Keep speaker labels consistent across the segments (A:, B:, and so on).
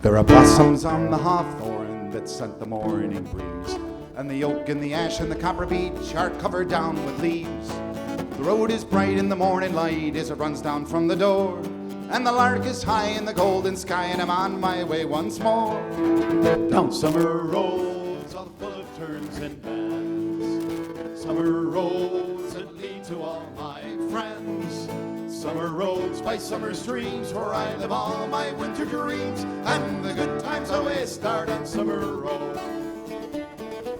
A: There are blossoms on the hawthorn that scent the morning breeze, and the oak and the ash and the copper beech are covered down with leaves. The road is bright in the morning light as it runs down from the door, and the lark is high in the golden sky, and I'm on my way once more. Down summer roads all full of turns and bends, summer roads that lead to all my friends, summer roads by summer streams where I live all my winter dreams, and the good times always start on summer road.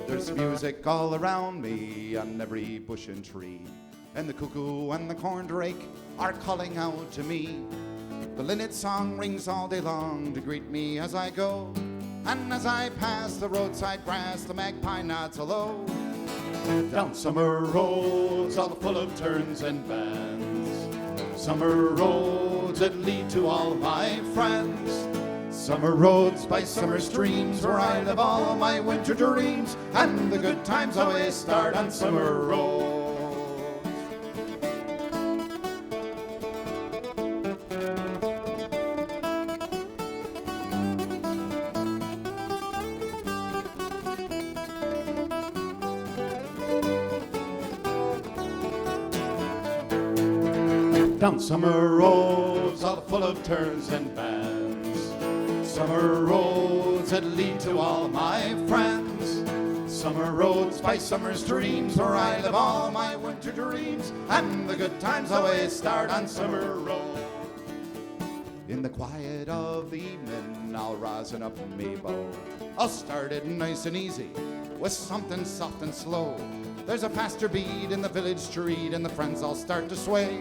A: There's music all around me on every bush and tree, and the cuckoo and the corn drake are calling out to me. The linnet song rings all day long to greet me as I go, and as I pass the roadside grass, the magpie nods hello. Down summer roads all full of turns and bends, summer roads that lead to all my friends, summer roads by summer streams where I live all my winter dreams, and the good times always start on summer roads. Down summer roads all full of turns and bends, summer roads that lead to all my friends, summer roads by summer streams where I live all my winter dreams, and the good times always start on summer road. In the quiet of the evening I'll rosin up me bow, I'll start it nice and easy with something soft and slow. There's a faster beat in the village street, and the friends all start to sway,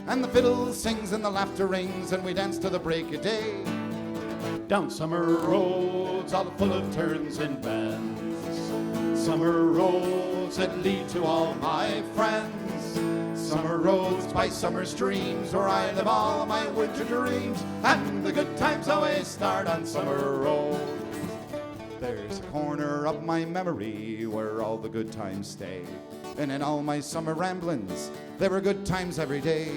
A: and the fiddle sings and the laughter rings, and we dance to the break of day. Down summer roads all full of turns and bends, summer roads that lead to all my friends, summer roads by summer streams where I live all my winter dreams, and the good times always start on summer road. There's a corner of my memory where all the good times stay, and in all my summer ramblings there were good times every day.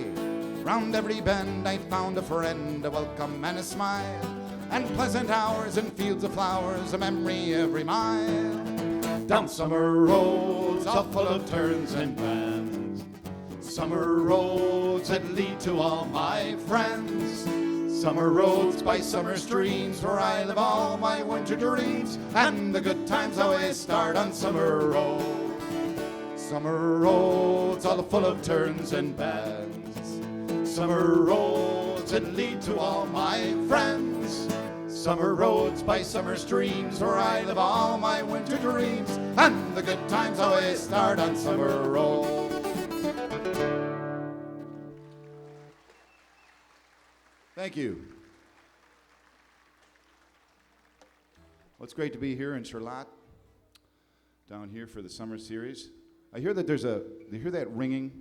A: Round every bend I found a friend, a welcome and a smile, and pleasant hours and fields of flowers, a memory every mile. Down summer roads all full of turns and bends, summer roads that lead to all my friends, summer roads by summer streams where I live all my winter dreams, and the good times always start on summer road. Summer roads all full of turns and bends, summer roads that lead to all my friends, summer roads by summer streams where I live all my winter dreams, and the good times always start on summer road. Thank you. Well, it's great to be here in Charlotte, down here for the summer series. I hear that you hear that ringing?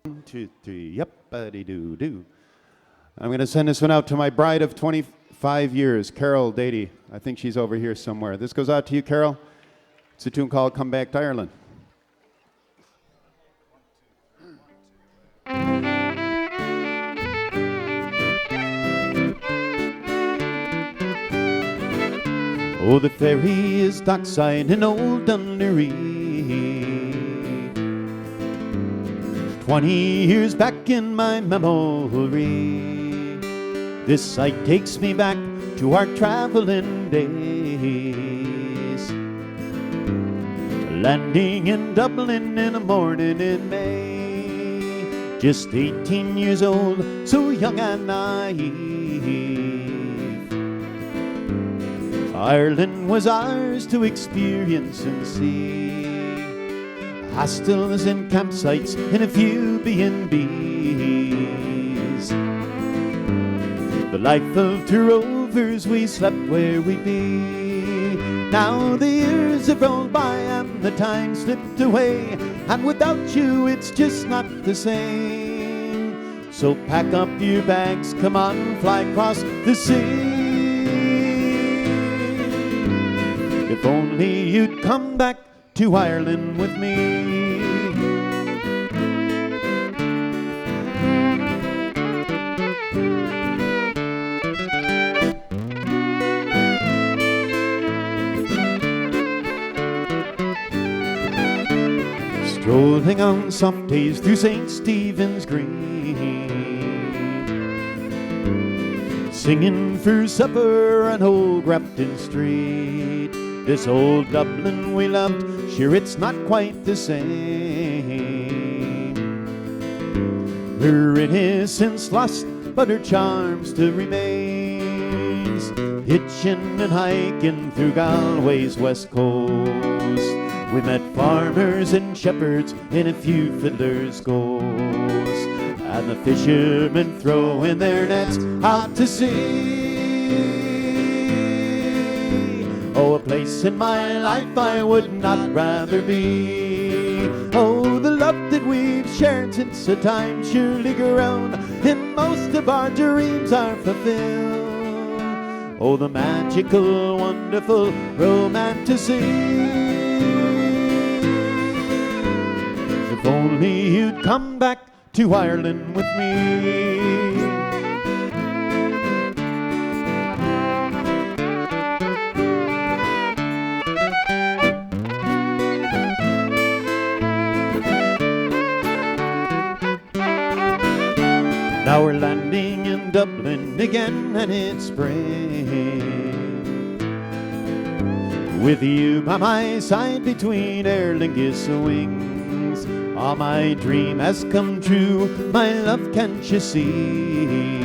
B: 1, 2, 3, yep, buddy-doo-doo. I'm going to send this one out to my bride of 25 years, Carol Dady. I think she's over here somewhere. This goes out to you, Carol. It's a tune called Come Back to Ireland. Oh, the ferry is dockside in old Dunleary, 20 years back in my memory. This sight takes me back to our traveling days, landing in Dublin in a morning in May. Just 18 years old, so young and naive. Ireland was ours to experience and see. Hostels and campsites and a few B&Bs. The life of two rovers, we slept where we be. Now the years have rolled by and the time slipped away, and without you it's just not the same. So pack up your bags, come on, fly across the sea. If only you'd come back to Ireland with me. strolling on soft days through St. Stephen's Green, singing for supper on Old Grafton Street. This old Dublin we loved, sure it's not quite the same. Her innocence lost, but her charm still remains. Hitching and hiking through Galway's west coast, we met farmers and shepherds and a few fiddlers' ghosts, and the fishermen throwing their nets out to sea. Oh, a place in my life I would not rather be. Oh, the love that we've shared since the time surely grown, and most of our dreams are fulfilled. Oh, the magical, wonderful romanticy. If only you'd come back to Ireland with me. Now we're landing in Dublin again, and it's spring, with you by my side between Aer Lingus wings. Oh, my dream has come true, my love, can't you see?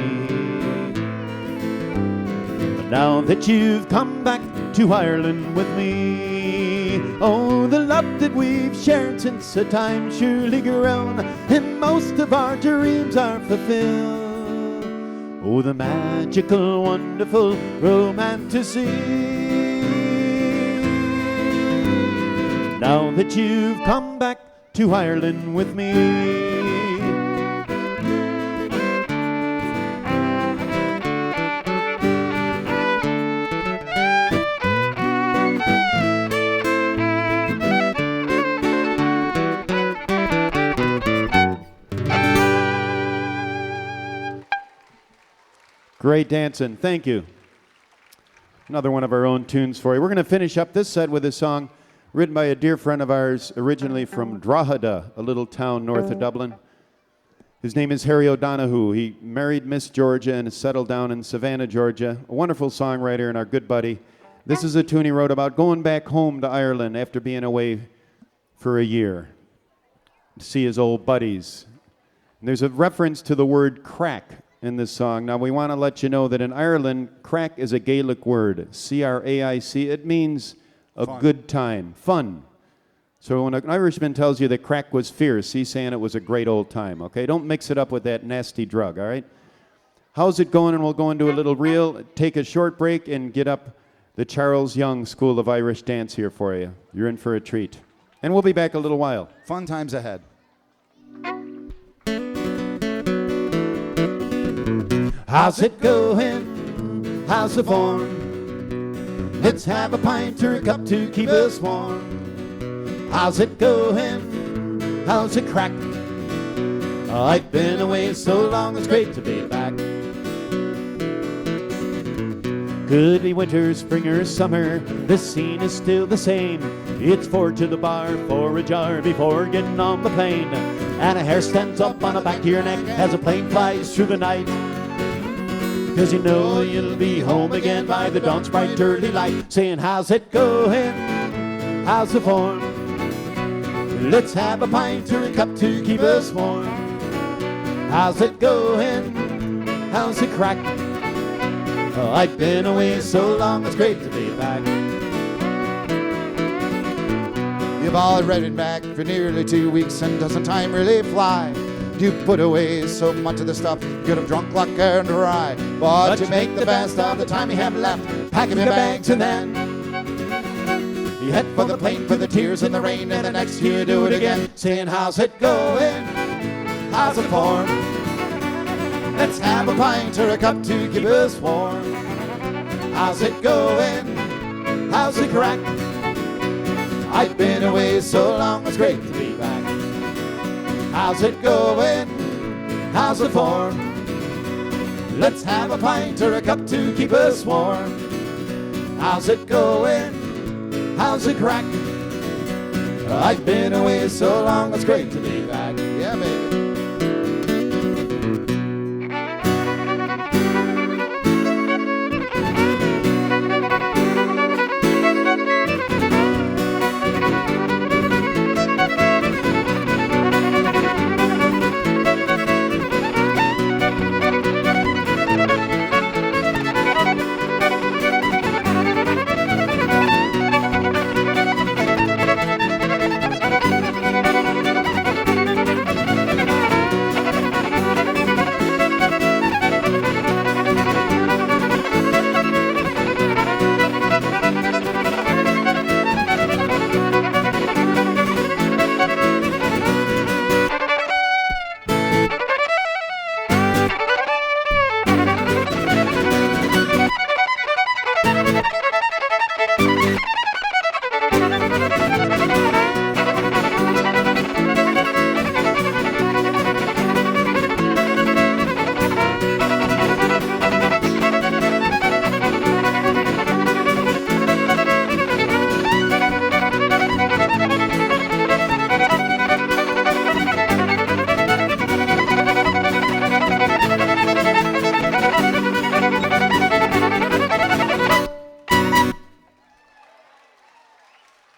B: But now that you've come back to Ireland with me, oh, the love that we've shared since the time surely grown, and most of our dreams are fulfilled. Oh, the magical, wonderful romanticy. Now that you've come back to Ireland with me. Great dancing, thank you. Another one of our own tunes for you. We're going to finish up this set with a song written by a dear friend of ours, originally from Drogheda, a little town north of Dublin. His name is Harry O'Donoghue. He married Miss Georgia and has settled down in Savannah, Georgia. A wonderful songwriter and our good buddy. This is a tune he wrote about going back home to Ireland after being away for a year to see his old buddies. And there's a reference to the word crack in this song. Now, we want to let you know that in Ireland, crack is a Gaelic word, C-R-A-I-C. It means a good time, fun. So when an Irishman tells you that crack was fierce, he's saying it was a great old time, okay? Don't mix it up with that nasty drug, all right? How's it going? And we'll go into a little reel, take a short break, and get up the Charles Young School of Irish Dance here for you. You're in for a treat. And we'll be back a little while.
A: Fun times ahead.
B: How's it going? How's the form? Let's have a pint or a cup to keep us warm. How's it going? How's it crack? I've been away so long, it's great to be back. Could be winter, spring, or summer, the scene is still the same. It's 4 to the bar, 4 a jar before getting on the plane. And a hair stands up on the back of your neck as a plane flies through the night. 'Cause you know you'll be home again by the dawn's bright early light. Saying, how's it going? How's the form? Let's have a pint or a cup to keep us warm. How's it going? How's the crack? Oh, I've been away so long, it's great to be back.
A: You've already been back for nearly 2 weeks, and doesn't time really fly? You put away so much of the stuff you could have drunk like air and rye. But you make the best of the time you have left, packing your bags and then you head for the plane, for the tears and the rain, and the next year do it again. Saying, how's it going? How's it form? Let's have a pint or a cup to keep us warm. How's it going? How's it crack? I've been away so long, it's great to be back. How's it going? How's the form? Let's have a pint or a cup to keep us warm. How's it going? How's it crack? I've been away so long, it's great to be back. Yeah, baby.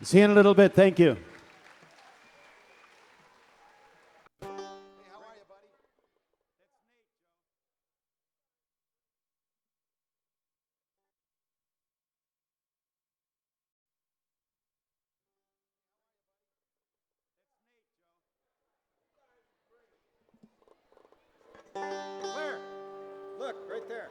B: See you in a little bit. Thank you.
A: Where? Look, right there.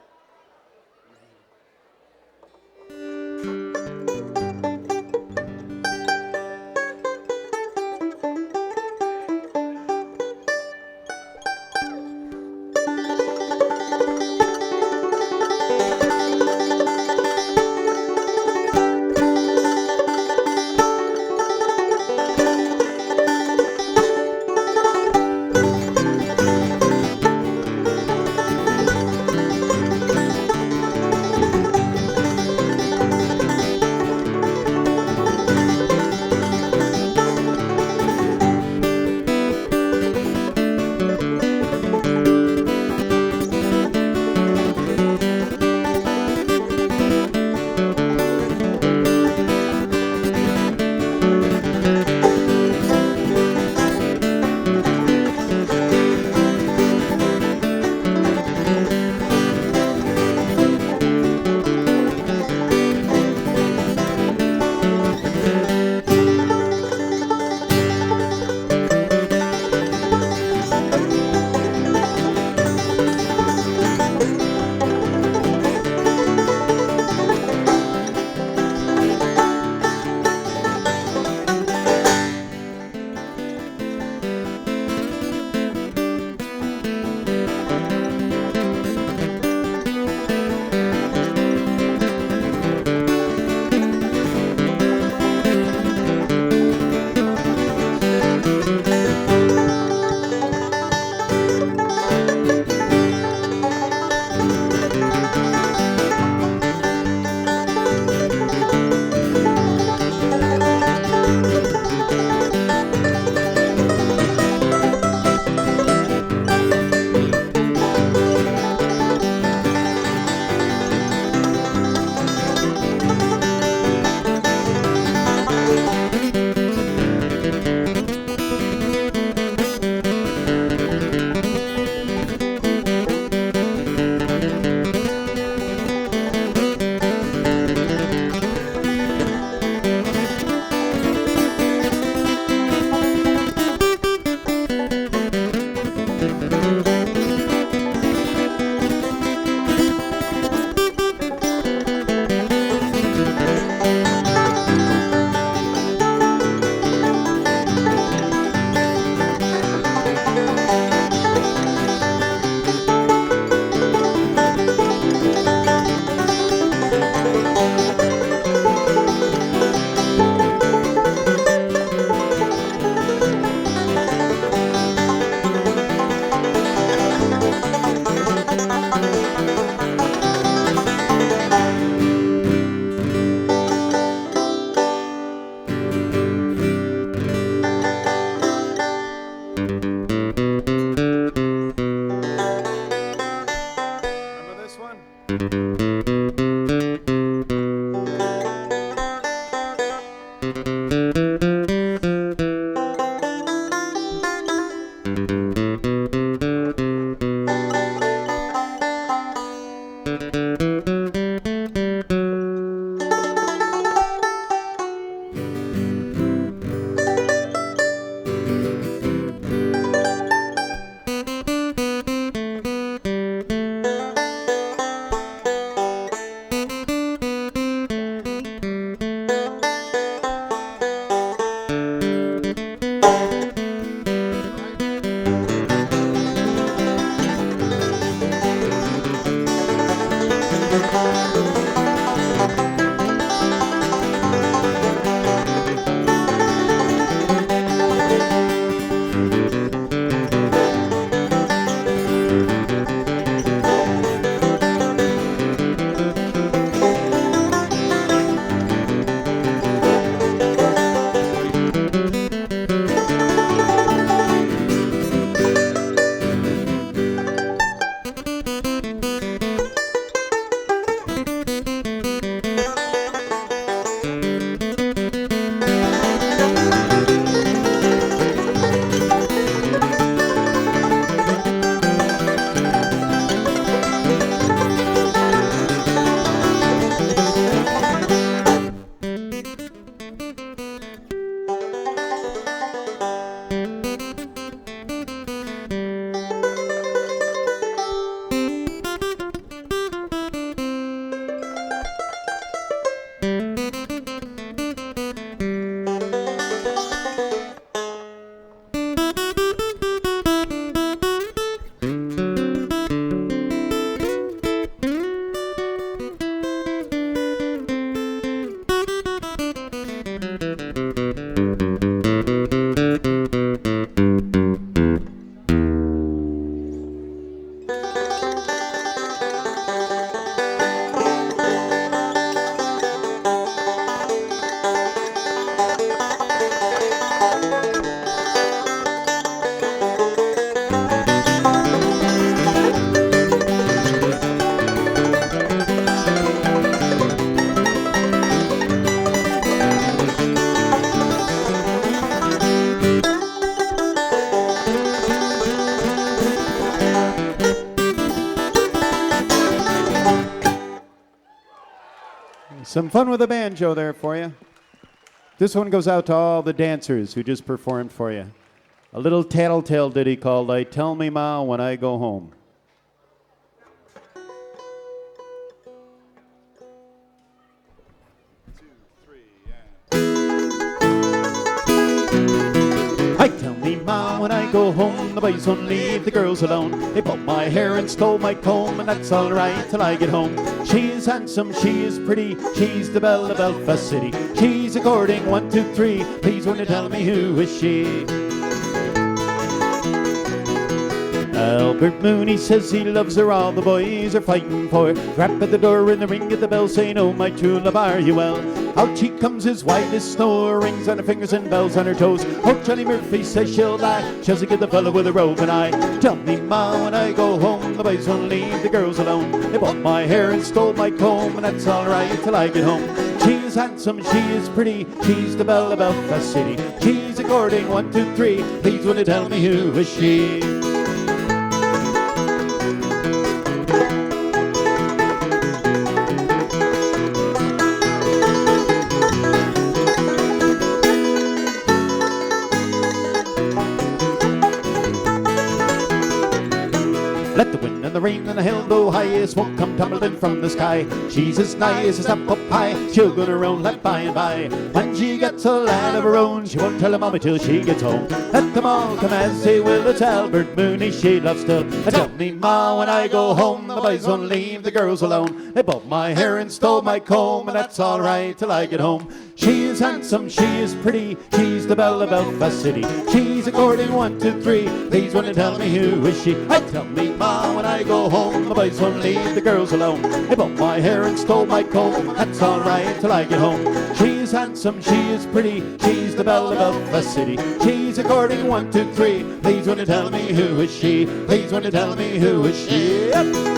B: Some fun with a banjo there for you. This one goes out to all the dancers who just performed for you. A little tattletale ditty called I Tell Me Ma When I Go Home. I tell me ma when I go home, the boys won't leave the girls alone. They pulled my hair and stole my comb, and that's alright till I get home. She is handsome, she is pretty, she's the belle of Belfast City. She's according 1, 2, 3, please won't you tell me who is she? Albert Mooney says he loves her, all the boys are fighting for her. Rap at the door and the ring at the bell saying, oh my true love, are you well? Out she comes as white as snow, rings on her fingers and bells on her toes. Oh, Johnny Murphy says she'll lie, she'll get the fella with a roving eye. Tell me ma when I go home, the boys won't leave the girls alone. They bought my hair and stole my comb, and that's alright till I get home. She is handsome, she is pretty, she's the belle of Belfast City. She's according 1, 2, 3, please will you tell me who is she? Let the wind and the rain and the hail blow high, smoke come tumbling from the sky. She's as nice as apple pie, she'll go around like by and by. When she gets a lad of her own, she won't tell her mommy till she gets home. Let them all come as they will, it's Albert Mooney she loves still. Tell me ma when I go home, the boys won't leave the girls alone. They pulled my hair and stole my comb, and that's alright till I get home. She is handsome, she is pretty, she's the belle of Belfast City. She's according 1, 2, 3, please won't you tell me who is she? I tell me ma when I go home, the boys won't leave the girls alone. They pulled my hair and stole my comb, that's alright till I get home. She is handsome, she is pretty, she's the belle of Belfast City. She's according 1, 2, 3, please won't you tell me who is she? Please won't you tell me who is she? Yep.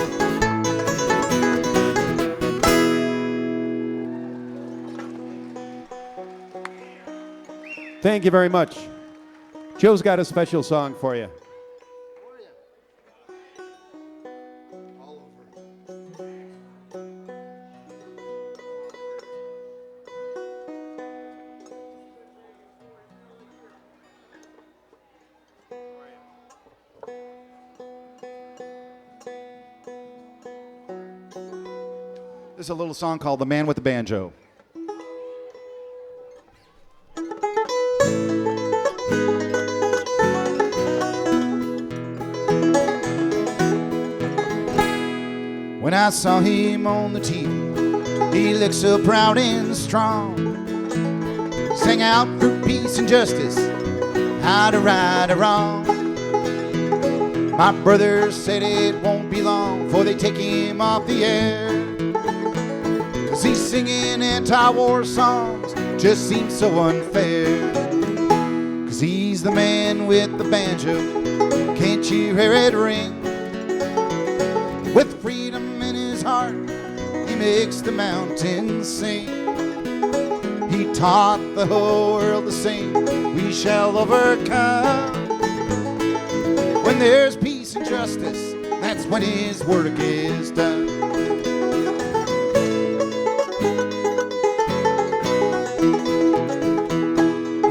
B: Thank you very much. Joe's got a special song for you.
A: This is a little song called The Man with the Banjo. When I saw him on the TV, he looked so proud and strong. Sang out for peace and justice, how to right a wrong. My brother said it won't be long before they take him off the air, 'cause he's singing anti-war songs, just seems so unfair. 'Cause he's the man with the banjo, can't you hear it ring? With freedom in his heart, he makes the mountains sing. He taught the whole world to sing, we shall overcome. When there's peace and justice, that's when his work is done.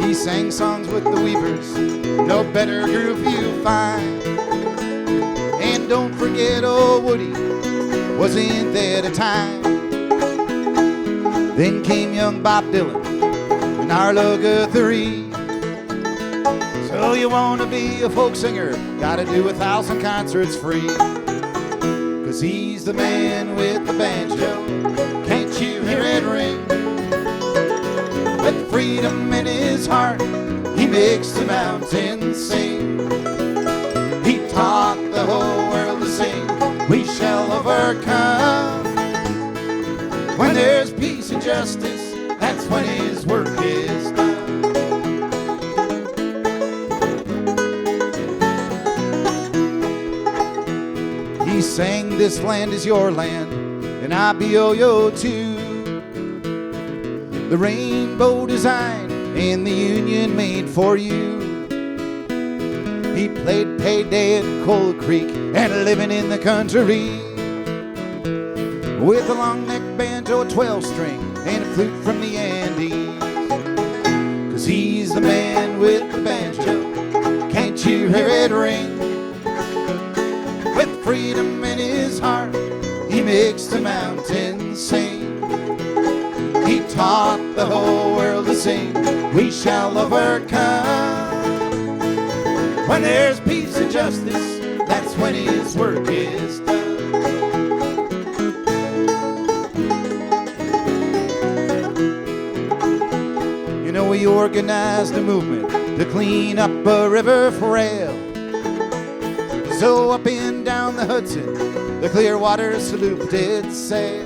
A: He sang songs with the Weavers, no better group you'll find. And don't forget old Woody, wasn't there at a time. Then came young Bob Dylan and Arlo Guthrie. So you wanna be a folk singer, gotta do 1,000 concerts free. 'Cause he's the man with the banjo, can't you hear it ring? With freedom in his heart, he makes the mountains sing. He taught the whole world to sing, we shall overcome. When there's peace and justice, that's when his work is done. He sang, this land is your land, and I be-o-yo too. The rainbow design and the union made for you. He played payday at Coal Creek and living in the country with a long neck banjo, a 12-string, and a flute from the Andes. 'Cause he's the man with the banjo. Can't you hear it ring? With freedom in his heart, he makes the mountains sing. He taught the whole world to sing, we shall overcome. When there's peace and justice, that's when his work is done. You know, we organized a movement to clean up a river frail. So up and down the Hudson, the Clearwater sloop did sail.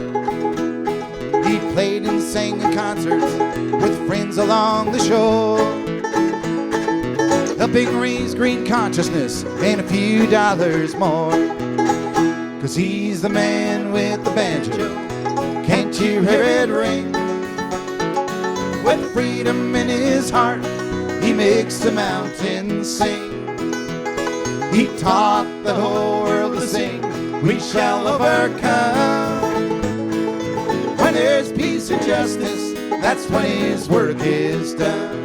A: He played and sang in concerts with friends along the shore, helping raise green consciousness and a few dollars more. 'Cause he's the man with the banjo. Can't you hear it ring? With freedom in his heart, he makes the mountains sing. He taught the whole world to sing, we shall overcome. When there's peace and justice, that's when his work is done.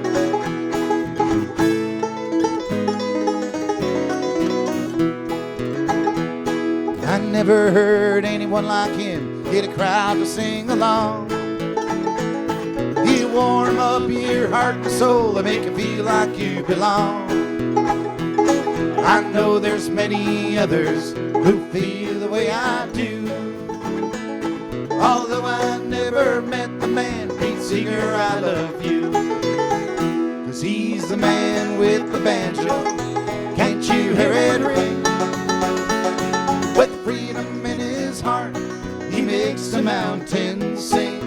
A: I never heard anyone like him get a crowd to sing along. He'll warm up your heart and soul and make you feel like you belong. I know there's many others who feel the way I do, although I never met the man, Pete Seeger, I love you. 'Cause he's the man with the banjo. Can't you hear it ring? With freedom in his heart, he makes the mountains sing.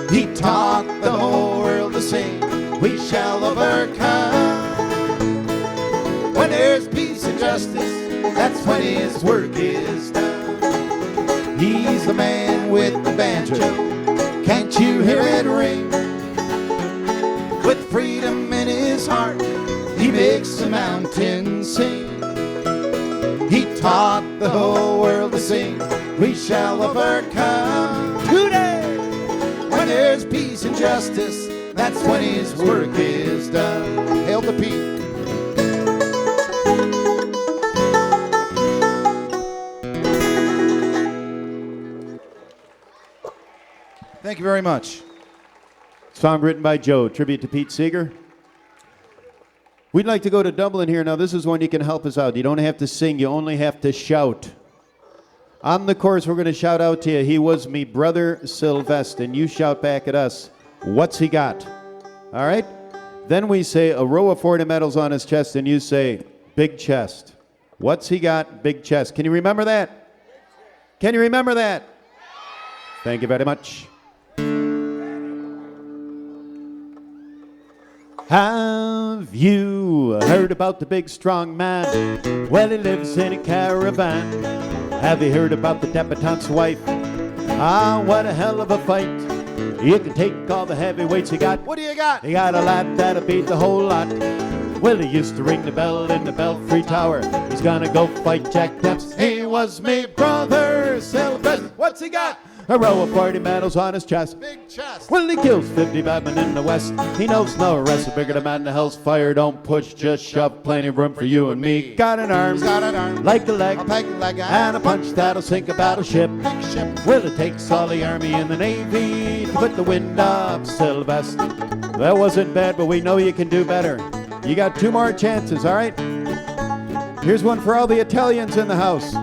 A: He taught the whole world to sing, we shall overcome. When there's peace and justice, that's when his work is done. He's the man with the banjo. Can't you hear it ring? With freedom in his heart, he makes the mountains sing. He taught the whole world to sing, we shall overcome. Today, when there's peace and justice, that's when his work is done. Hail to Pete. Thank you very much.
B: Song written by Joe, tribute to Pete Seeger. We'd like to go to Dublin here. Now, this is one you can help us out. You don't have to sing, you only have to shout. On the chorus, we're going to shout out to you, he was me brother Sylvester, and you shout back at us, what's he got? All right? Then we say a row of 40 medals on his chest, and you say, big chest. What's he got? Big chest. Can you remember that? Can you remember that? Thank you very much. Have you heard about the big strong man? Well, he lives in a caravan. Have you heard about the debutante's wife? Ah, what a hell of a fight. You can take all the heavyweights you got.
A: What do you got?
B: You got a lad that'll beat the whole lot. Well, he used to ring the bell in the Belfry Tower. He's gonna go fight Jack Dempsey. He was me brother Sylvester. What's he got? A row of 40 medals on his chest.
A: Big chest.
B: Well, he kills 50 bad men in the West. He knows no rest. The bigger the man, the hell's fire. Don't push, just shove. Plenty of room for you and me. Got an arm.
A: He's got an arm.
B: Like a leg.
A: A peg leg.
B: And a punch that'll sink a battleship.
A: Big ship.
B: Well, it takes all the army and the navy to put the wind up, Sylvester. That wasn't bad, but we know you can do better. You got 2 more chances, all right? Here's one for all the Italians in the house.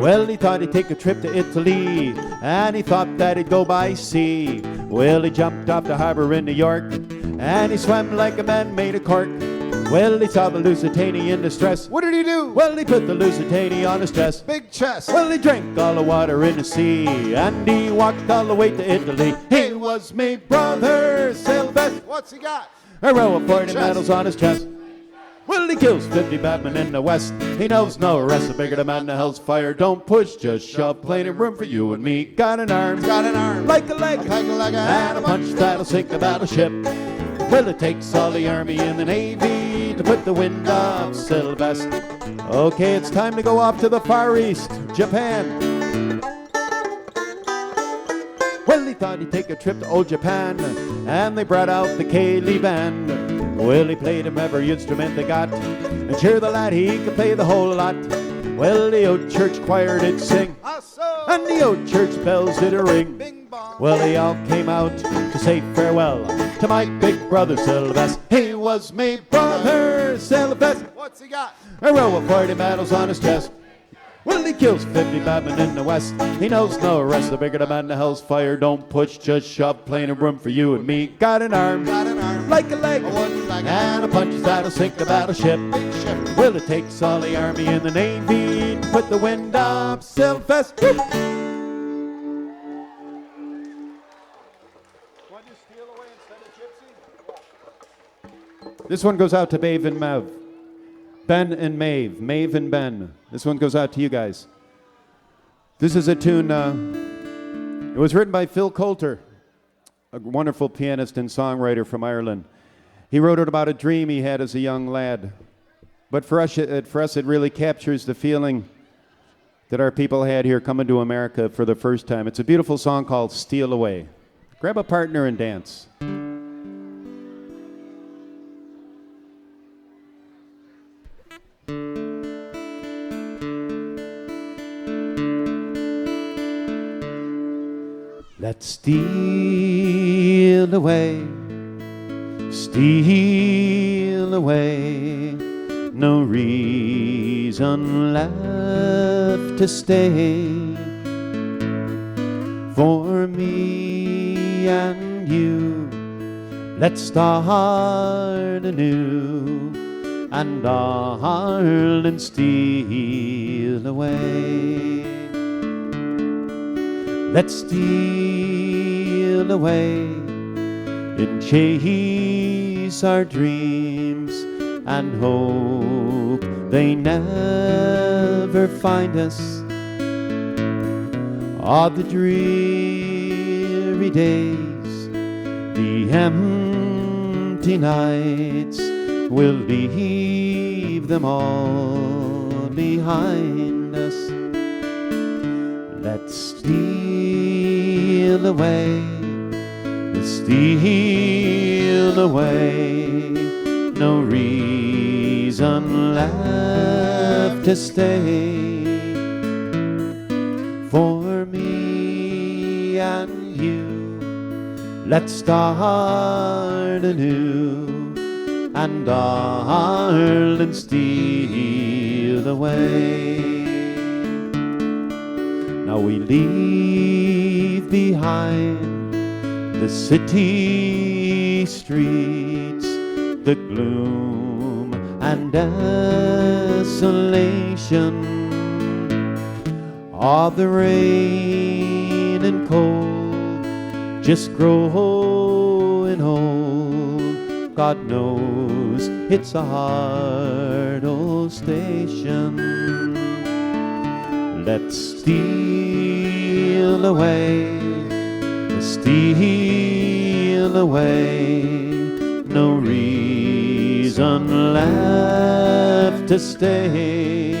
B: Well, he thought he'd take a trip to Italy, and he thought that he'd go by sea. Well, he jumped off the harbor in New York, and he swam like a man made of cork. Well, he saw the Lusitania in distress.
A: What did he do?
B: Well, he put the Lusitania on his chest.
A: Big chest.
B: Well, he drank all the water in the sea, and he walked all the way to Italy. He was me brother Sylvester.
A: What's he got?
B: A row of 40
A: Chest.
B: medals on his chest. Well, he kills 50 bad men in the West. He knows no rest. The bigger the man, the hell's fire. Don't push, just shove. Plenty of room for you and me. Got an arm.
A: He's got an arm.
B: Like a leg.
A: A peg leg.
B: And a punch that'll sink the battleship. Well, it takes all the army and the navy to put the wind up, Sylvester. Okay, it's time to go off to the Far East, Japan. Well, he thought he'd take a trip to old Japan, and they brought out the Cayley band. Well, he played him every instrument they got, and sure the lad, he could play the whole lot. Well, the old church choir did sing, and the old church bells did a ring. Well, they all came out to say farewell to my big brother Sylvester. He was me brother Sylvester.
A: What's he got?
B: A row of 40 medals on his chest. Well, he kills 50 badmen in the west. He knows no rest. The bigger the man, the hell's fire. Don't push, just shove. Plenty of room for you and me. Got an arm, like a leg, and a punch that'll sink the battleship. Well, it takes all the army and the navy to put the wind up Sylvester. This one goes out to Maeve and Mev. Ben and Maeve. Maeve and Ben. This one goes out to you guys. This is a tune, it was written by Phil Coulter, a wonderful pianist and songwriter from Ireland. He wrote it about a dream he had as a young lad. But for us, it really captures the feeling that our people had here coming to America for the first time. It's a beautiful song called Steal Away. Grab a partner and dance. Let's steal away, steal away. No reason left to stay. For me and you, let's start anew. And darling, steal away. Let's steal away and chase our dreams and hope they never find us. All the dreary days, the empty nights, we'll leave them all behind us. Let's steal away, steal away. No reason left to stay. For me and you, let's start anew. And darling, steal away. Now we leave behind the city streets, the gloom and desolation, all the rain and cold, just growing old. God knows it's a hard old station. Let's steal away, steal away. No reason left to stay.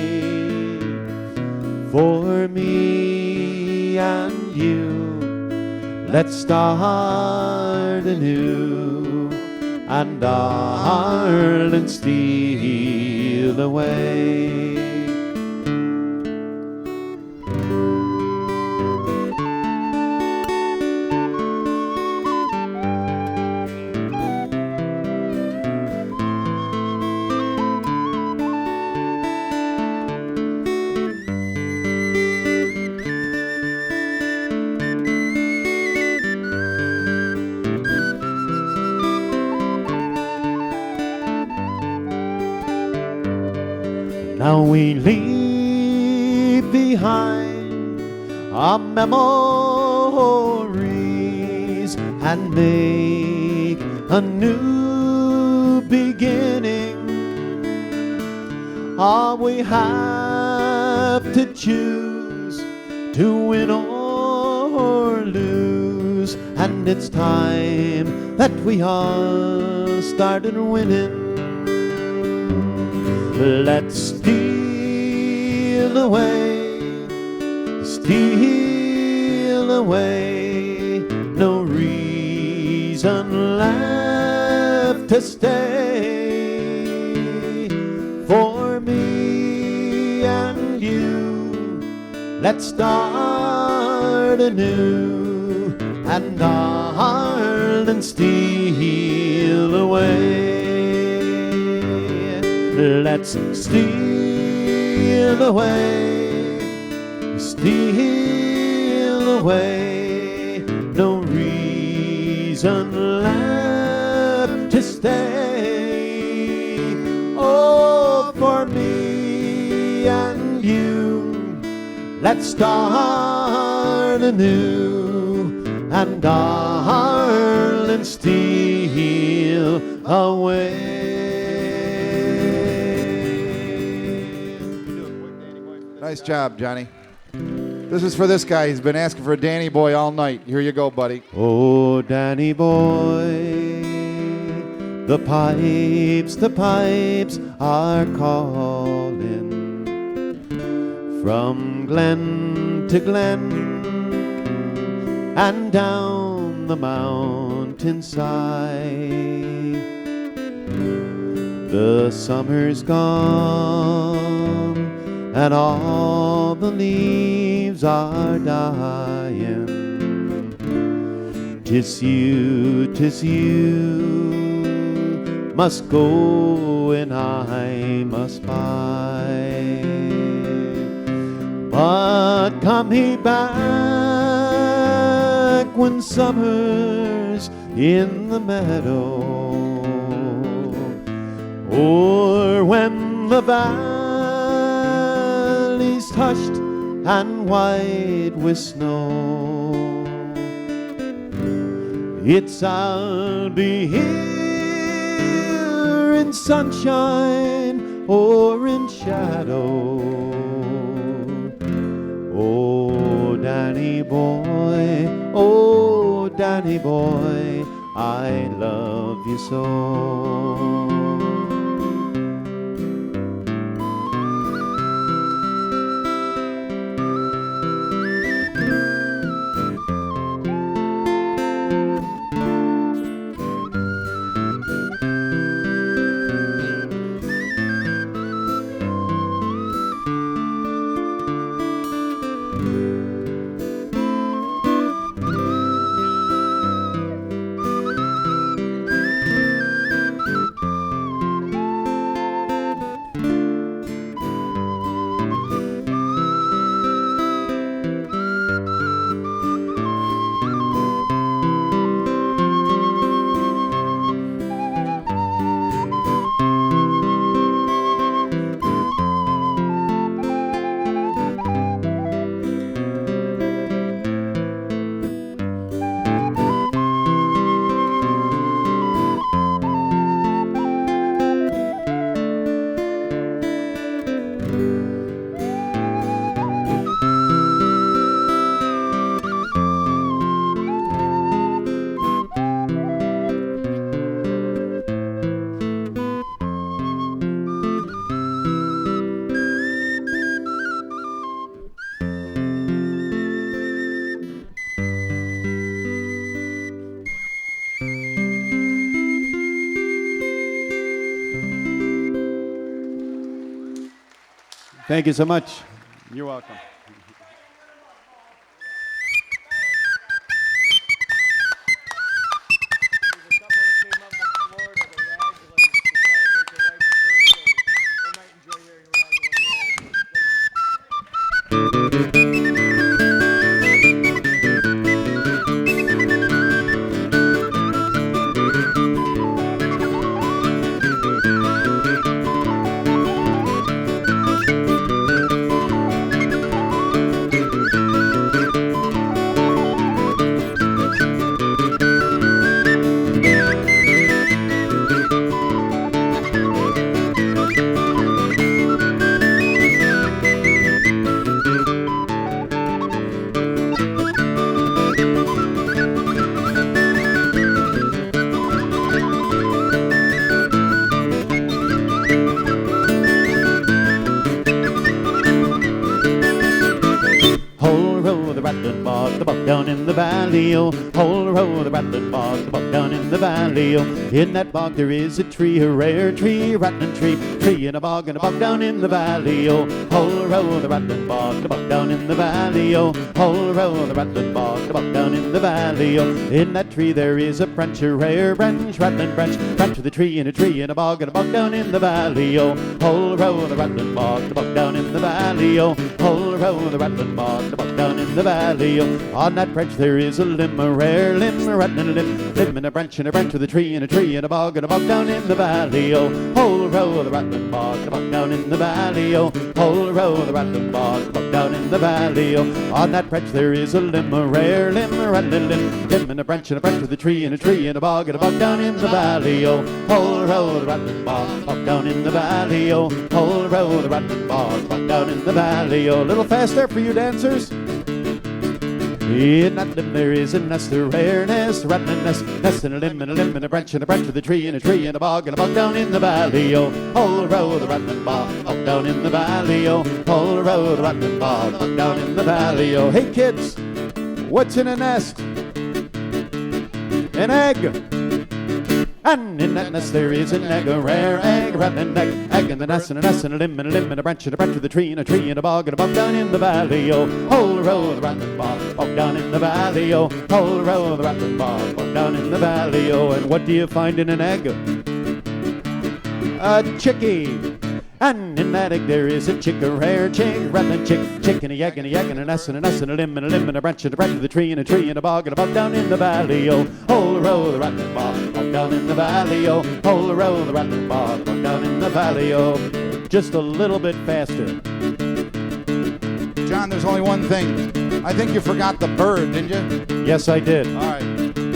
B: For me and you, let's start anew. And darling, steal away. Now we leave behind our memories and make a new beginning. All we have to choose to win or lose, and it's time that we all started winning. Let's steal away, steal away. left to stay. For me and you, let's start anew, and darling, steal away. Let's steal away, steal away. No reason left to stay. Oh, for me and you, let's start anew, and darling, steal away.
A: Nice job, Johnny. This is for this guy. He's been asking for a Danny boy all night. Here you go, buddy.
B: Oh, Danny boy, the pipes are calling from glen to glen and down the mountainside. The summer's gone and all the leaves are dying. 'Tis you must go and I must buy. But come he back when summer's in the meadow, or when the valley's hushed and white with snow. It's I'll be here in sunshine or in shadow. Oh, Danny boy, I love you so. Thank you so much. You're welcome. the bog down in the valley, oh. Whole row the rattling bog, the bog down in the valley, oh. In that bog there is a tree, a rare tree, rattling tree, tree in a bog down in the valley, oh. Whole row the rattling bog, the bog down in the valley, oh. Whole row the rattling bog, the bog down in the valley, oh. In that tree there is a branch, a rare branch, rattling branch, branch of the tree in a bog down in the valley, oh. Whole row the rattling bog, the bog down in the valley, oh. Whole row the rattling bog, the bog down in the valley, oh. On that branch there is a limb, a rare limb, a rattling limb in a branch of the tree in a bog down in the valley, oh. Whole row the rattling bog, the bog down in the valley, oh. Whole row the rattling bog, the bog down in the valley, oh. On that branch there is a limb, a rare limb, a rattling limb in a branch of the tree in a bog down in the valley, oh. Whole row the rattling bog down in the valley, oh. Whole row the rattling bog down in the valley, oh. A little faster for you dancers. In that limb there is a nest, a rare nest, a rattling nest in a limb in a branch of the tree in a bog down in the valley, oh. Whole row the rattling bog down in the valley, oh. Whole row the rattling bog down in the valley, oh. Hey kids, what's in a nest? An egg. And in that nest there is an egg, a rare egg, a rattling egg in the nest, and a limb in a branch of the tree in a bog down in the valley, oh. Whole row the rattling bog down in the valley, oh. Whole row the rattling bog down in the valley, oh. And what do you find in an egg? A chickie. And in that egg there is a chick, a rare chick, rattling chick in a egg, and a nest, and a limb in a branch of the tree in a bog down in the valley, oh. Whole row the rattling bog down in the valley, oh. Whole row the rattling bog down in the valley, oh. Just a little bit faster.
A: John, there's only one thing. I think you forgot the bird, didn't you?
B: Yes, I did.
A: All right.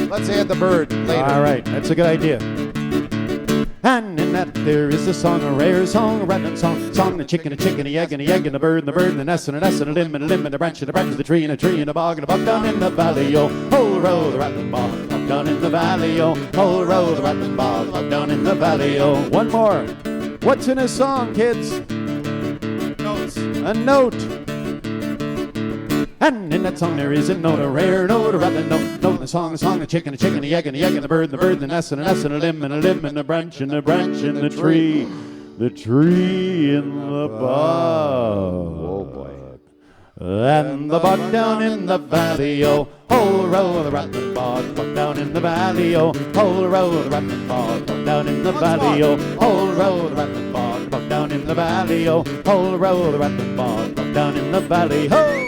A: Let's add the bird later.
B: All right, that's a good idea. And in that there is a song, a rare song, a rattling song, the chicken, the egg, and the bird, and the nest, and a limb in a branch of the tree in a bog down in the valley, oh. Whole row the rattling bog down in the valley, oh. Whole row the rattling bog down in the valley, oh. One more. What's in a song, kids?
A: Notes.
B: A note. And in that song there is a note, a rare note, a rattling note in the song, the chicken, the egg, and the bird, the nest, and a limb in a branch in the tree in the bog.
A: Oh boy.
B: And the bog down in the valley, oh. Whole row the rattling bog down in the valley, oh. Whole row the rattling bog down in the valley, oh. Whole row the rattling bog down in the valley, oh. Whole row the rattling bog down in the valley, ho!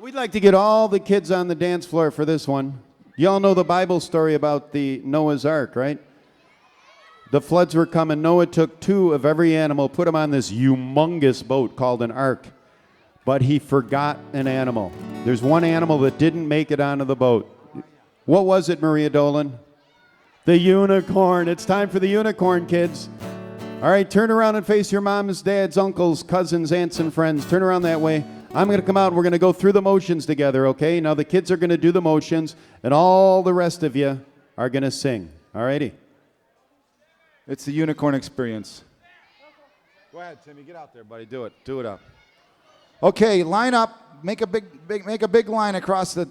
B: We'd like to get all the kids on the dance floor for this one. Y'all know the Bible story about the Noah's Ark, right? The floods were coming. Noah took 2 of every animal, put them on this humongous boat called an ark. But he forgot an animal. There's one animal that didn't make it onto the boat. What was it, Maria Dolan? The unicorn. It's time for the unicorn, kids. All right, turn around and face your moms, dads, uncles, cousins, aunts, and friends. Turn around that way. I'm going to come out and we're going to go through the motions together, okay? Now the kids are going to do the motions, and all the rest of you are going to sing. All righty?
A: It's the unicorn experience. Go ahead, Timmy. Get out there, buddy. Do it. Do it up. Okay, line up. Make a big line across the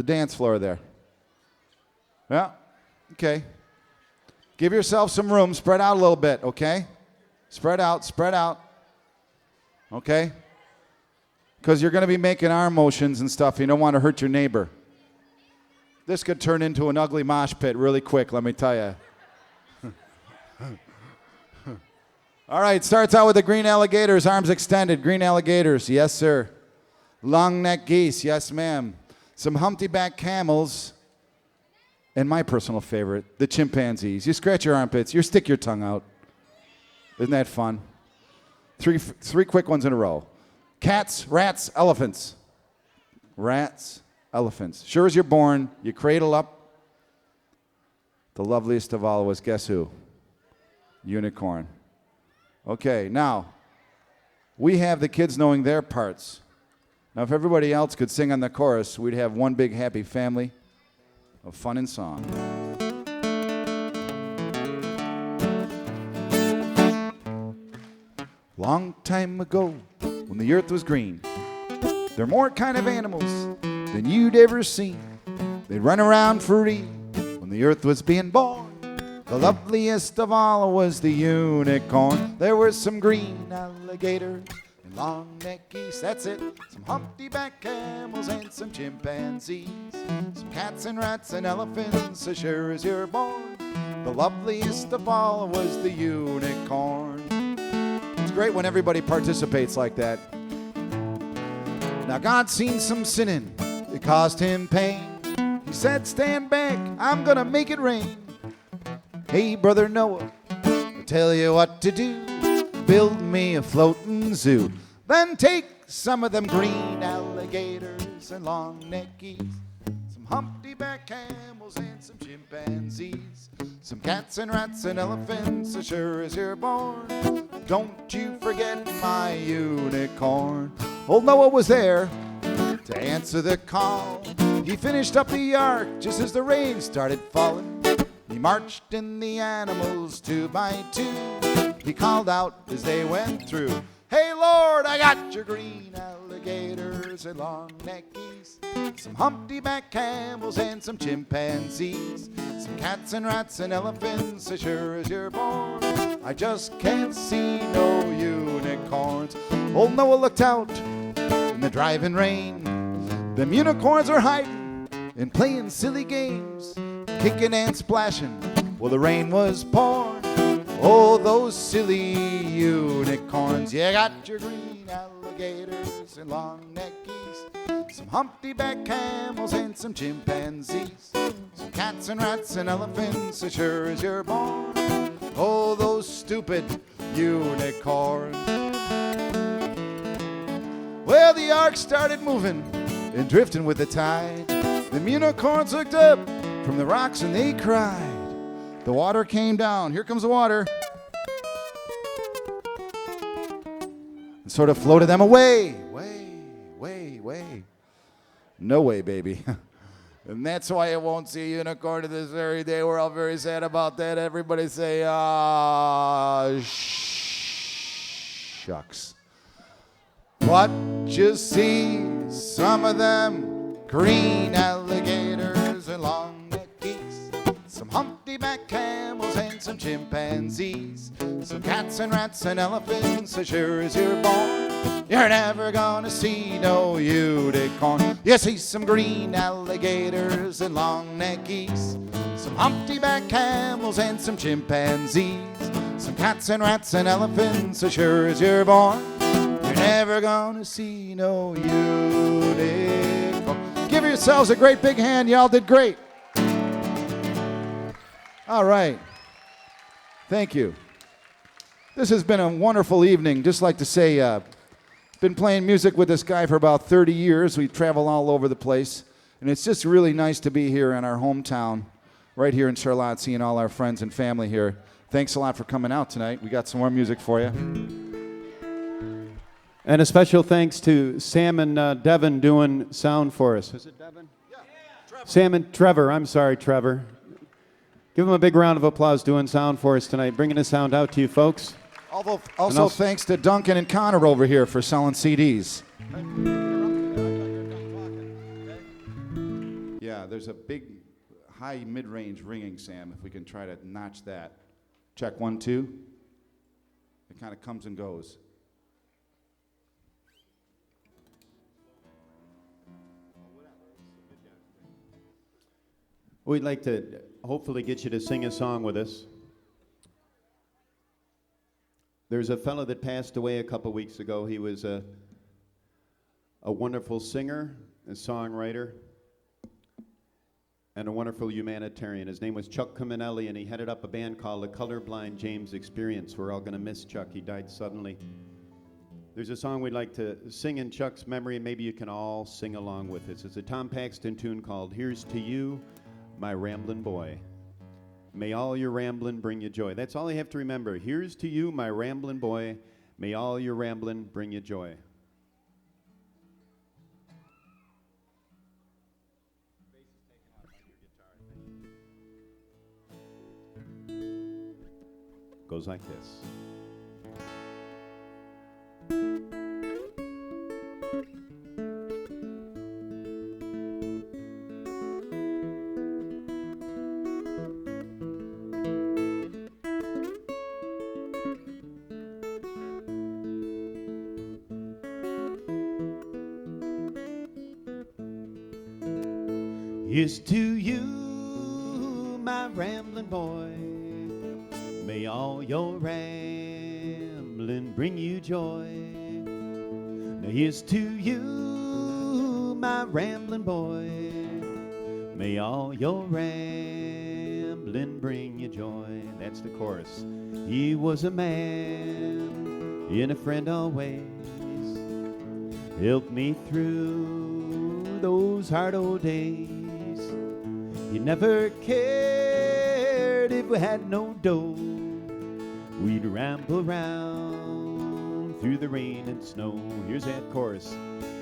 A: dance floor there. Yeah. Okay. Give yourself some room. Spread out a little bit, okay? Spread out. Spread out. Okay? Because you're going to be making arm motions and stuff. You don't want to hurt your neighbor. This could turn into an ugly mosh pit really quick, let me tell you. All right, starts out with the green alligators, arms extended. Green alligators, yes, sir. Long neck geese, yes, ma'am. Some Humpty back camels. And my personal favorite, the chimpanzees. You scratch your armpits, you stick your tongue out. Isn't that fun? Three quick ones in a row. Cats, rats, elephants. rats, elephants. Sure as you're born, you cradle up. The loveliest of all was, guess who? Unicorn. Okay, now, we have the kids knowing their parts. Now, if everybody else could sing on the chorus, we'd have one big happy family of fun and song. Long time ago, when the earth was green, there are more kind of animals than you'd ever seen. They'd run around free when the earth was being born. The loveliest of all was the unicorn. There were some green alligators and long neck geese, that's it. Some humpty-back camels and some chimpanzees. Some cats and rats and elephants, as sure as you're born. The loveliest of all was the unicorn. It's great when everybody participates like that. Now God seen some sinning, it caused him pain. He said, stand back, I'm gonna make it rain. Hey, brother Noah, I'll tell you what to do. Build me a floating zoo. Then take some of them green alligators and long neck geese, some humpty-back camels and some chimpanzees, some cats and rats and elephants, as sure as you're born. Don't you forget my unicorn. Old Noah was there to answer the call. He finished up the ark just as the rain started falling. He marched in the animals 2 by 2. He called out as they went through, hey Lord, I got your green alligators and long neck geese, some humpty-back camels and some chimpanzees, some cats and rats and elephants, as sure as you're born. I just can't see no unicorns. Old Noah looked out in the driving rain. Them unicorns are hiding and playing silly games, kicking and splashing while the rain was pouring. Oh, those silly unicorns. You got your green alligators and long neck geese, some humpty-back camels and some chimpanzees, some cats and rats and elephants, as sure as you're born. Oh, those stupid unicorns. Well, the ark started moving and drifting with the tide. The unicorns looked up from the rocks and they cried. The water came down. Here comes the water. And sort of floated them away. Way. No way, baby. And that's why you won't see a unicorn to this very day. We're all very sad about that. Everybody say, shucks. But you see some of them green alligators and long neck geese, some humpty-back camels and some chimpanzees, some cats and rats and elephants, as sure as you're born. You're never gonna see no unicorn. You see some green alligators and long neck geese, some humpty-back camels and some chimpanzees, some cats and rats and elephants, as sure as you're born. You're never gonna see no unicorn. Give yourselves a great big hand. Y'all did great. All right. Thank you. This has been a wonderful evening. Just like to say, been playing music with this guy for about 30 years. We travel all over the place. And it's just really nice to be here in our hometown, right here in Charlotte, seeing all our friends and family here. Thanks a lot for coming out tonight. We got some more music for you.
B: And a special thanks to Sam and Devin doing sound for us. Is it Devin? Yeah. Sam and Trevor. I'm sorry, Trevor. Give them a big round of applause doing sound for us tonight, bringing the sound out to you folks.
A: Also thanks to Duncan and Connor over here for selling CDs. Yeah, there's a big high mid-range ringing, Sam, if we can try to notch that. Check 1, 2. It kind of comes and goes.
B: We'd like to hopefully get you to sing a song with us. There's a fellow that passed away a couple weeks ago. He was a wonderful singer, a songwriter, and a wonderful humanitarian. His name was Chuck Caminelli, and he headed up a band called the Colorblind James Experience. We're all going to miss Chuck. He died suddenly. There's a song we'd like to sing in Chuck's memory, and maybe you can all sing along with us. It's a Tom Paxton tune called Here's to You, My Ramblin' Boy. May all your ramblin' bring you joy. That's all you have to remember. Here's to you, my ramblin' boy. May all your ramblin' bring you joy. Goes like this. Here's to you, my ramblin' boy. May all your ramblin' bring you joy. Now here's to you, my ramblin' boy. May all your ramblin' bring you joy. That's the chorus. He was a man and a friend always. Helped me through those hard old days. He never cared if we had no dough. We'd ramble round through the rain and snow. Here's that chorus.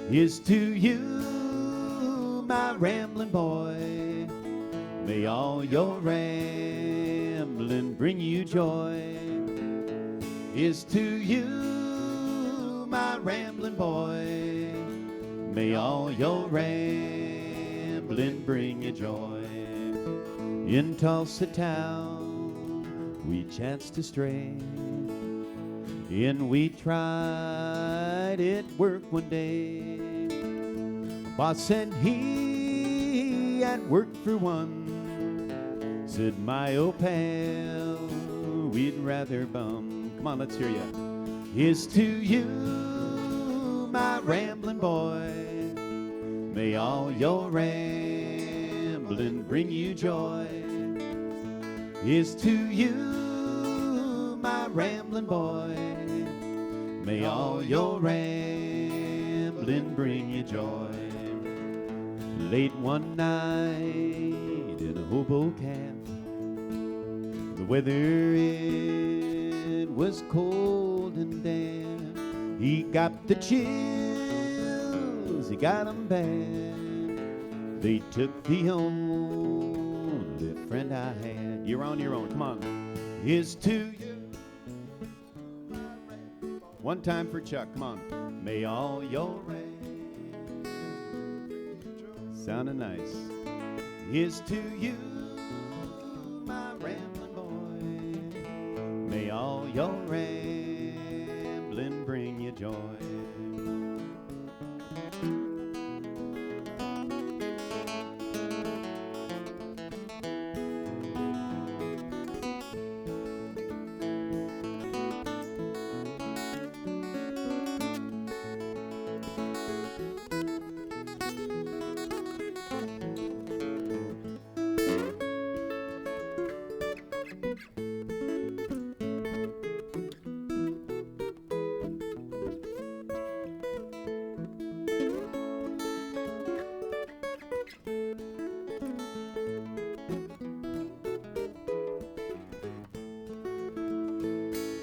B: Here's to you, my ramblin' boy. May all your ramblin' bring you joy. Here's to you, my ramblin' boy. May all your ramblin' bring you joy. In Tulsa town we chanced to stray, and we tried at work one day. Boss said he had worked for one. Said my old pal, we'd rather bum. Come on, let's hear ya. Here's to you, my ramblin' boy. May all your ramblin' bring you joy. Here's to you, my ramblin' boy. May all your ramblin' bring you joy. Late one night in a hobo camp, the weather it was cold and damp. He got the chills, he got 'em bad. They took the only friend I had. You're on your own, come on. Here's to you. One time for Chuck, come on. May all your rain. Sounding nice. Here's to you, my ramblin' boy. May all your ramblin' bring you joy.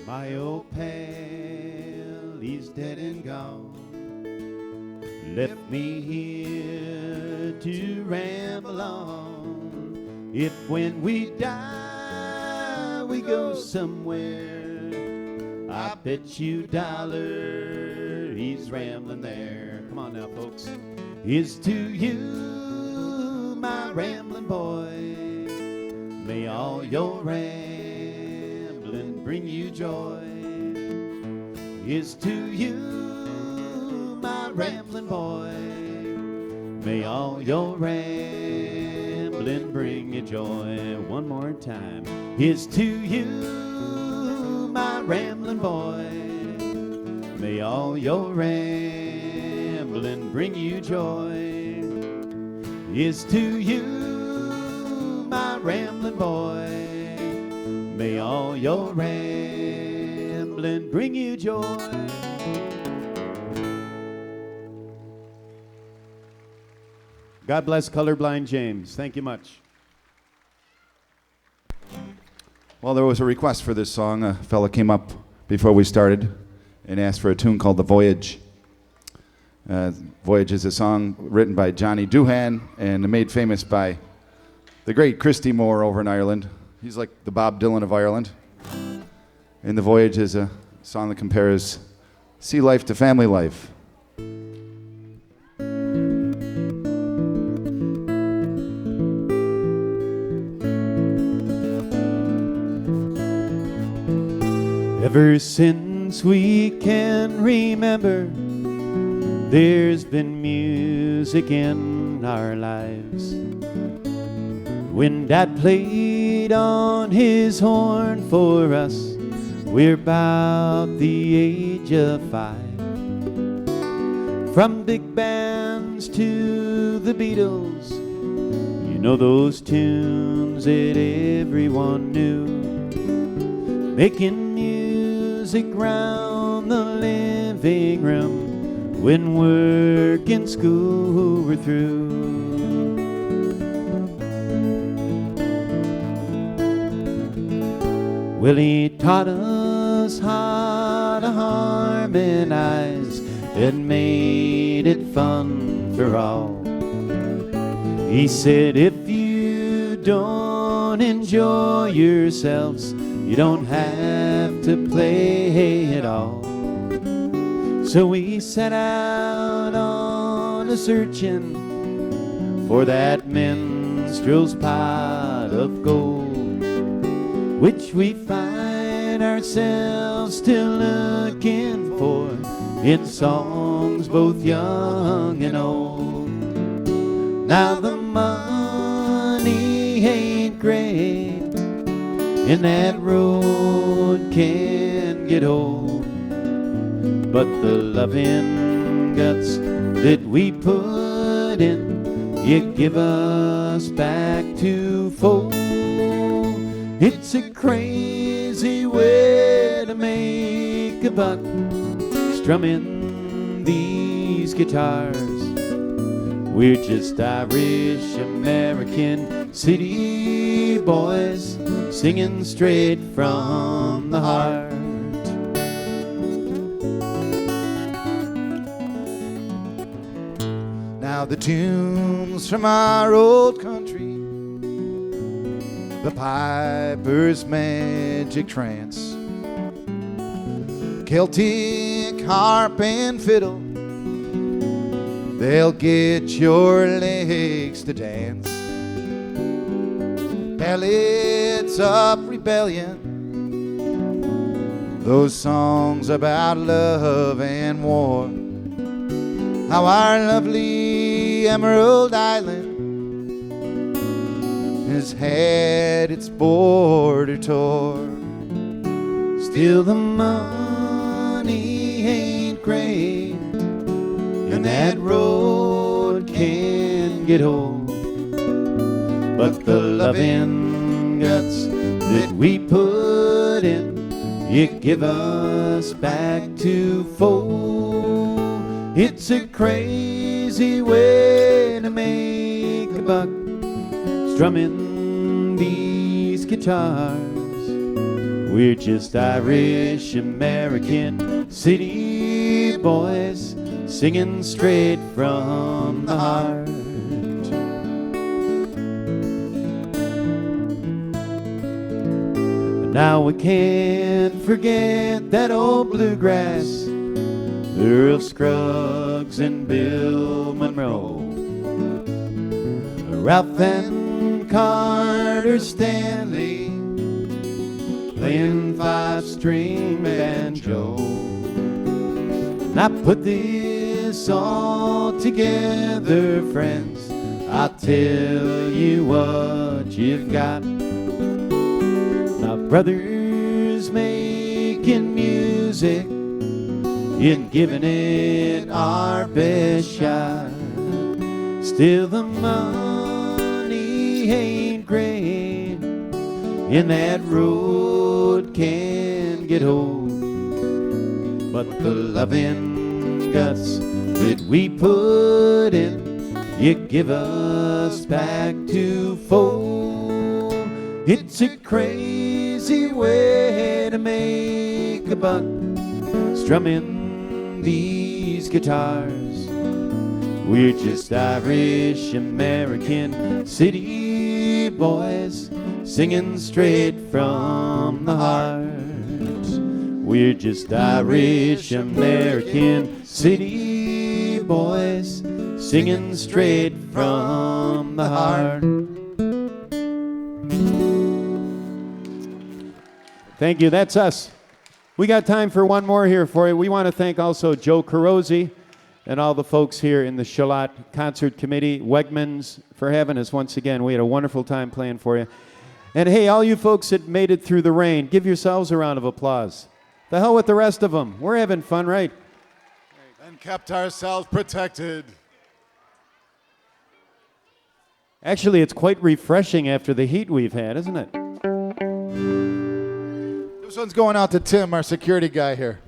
B: My old pal, he's dead and gone. Left me here to ramble on. If when we die we go somewhere, I bet you dollar he's rambling there. Come on now, folks. Here's to you, my ramblin' boy. May all your ramblin' bring you joy. Here's to you, my ramblin' boy. May all your ramblin' bring you joy. One more time. Here's to you, my ramblin' boy. May all your ramblin' bring you joy. Here's to you, my ramblin' boy. May all your ramblin' bring you joy. God bless colorblind James. Thank you much.
A: Well, there was a request for this song. A fella came up before we started and asked for a tune called The Voyage. Voyage is a song written by Johnny Doohan and made famous by the great Christy Moore over in Ireland. He's like the Bob Dylan of Ireland. And The Voyage is a song that compares sea life to family life.
B: Ever since we can remember, there's been music in our lives. When Dad played on his horn for us, we're about the age of 5. From big bands to the Beatles, you know those tunes that everyone knew. Making music round the living room when work and school were through. Well, he taught us how to harmonize and made it fun for all. He said, if you don't enjoy yourselves, you don't have to play at all. So we set out on a searching for that minstrel's pot of gold, which we find ourselves still looking for in songs both young and old. Now the money ain't great, and that road can get old, but the loving guts that we put in, you give us back twofold. It's a crazy way to make a buck, strumming these guitars. We're just Irish American city boys, singing straight from the heart.
A: Now the tunes from our old country, the piper's magic trance, Celtic harp and fiddle, they'll get your legs to dance. Ballads of rebellion, those songs about love and war, how our lovely Emerald Island has had its border tore. Still the money ain't great, and that road can get old, but the loving guts that we put in, you give us back twofold. It's a crazy way to make a buck, strumming these guitars. We're just Irish American city boys, singing straight from the heart. Now we can't forget that old bluegrass, Earl Scruggs and Bill Monroe, Ralph and Carter Stanley playing 5-string banjo. Now put this all together, friends, I'll tell you what you've got. Now brothers making music and giving it our best shot. Still the money ain't great, and that road can get old, but the loving guts that we put in,
B: You give us back to fold. It's a crazy way to make a buck, strumming these guitars. We're just Irish American city boys, singing straight from the heart. We're just Irish American city boys, singing straight from the heart. Thank you, that's us. We got time for one more here for you. We want to thank also Joe Carosi and all the folks here in the Shalott Concert Committee, Wegmans, for having us once again. We had a wonderful time playing for you. And hey, all you folks that made it through the rain, give yourselves a round of applause. The hell with the rest of them. We're having fun, right?
A: And kept ourselves protected.
B: Actually, it's quite refreshing after the heat we've had, isn't it?
A: This one's going out to Tim, our security guy here.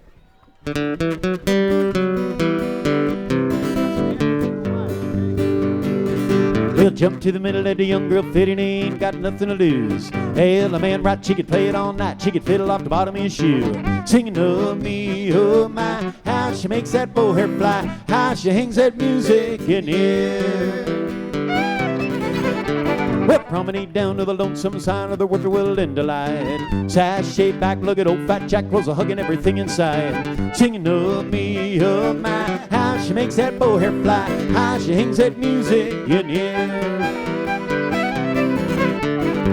B: We'll jump to the middle of the young girl fitting, ain't got nothing to lose. Hail a man right, she could play it all night, she could fiddle off the bottom of his shoe. Singing, oh me, oh my, how she makes that bow hair fly, how she hangs that music in here. Well, promenade down to the lonesome sign of the whippoorwill in delight. Sashay back, look at old fat Jack Rose hugging everything inside. Singing, oh me, oh my, how she makes that bow hair fly, how she hangs that music in here.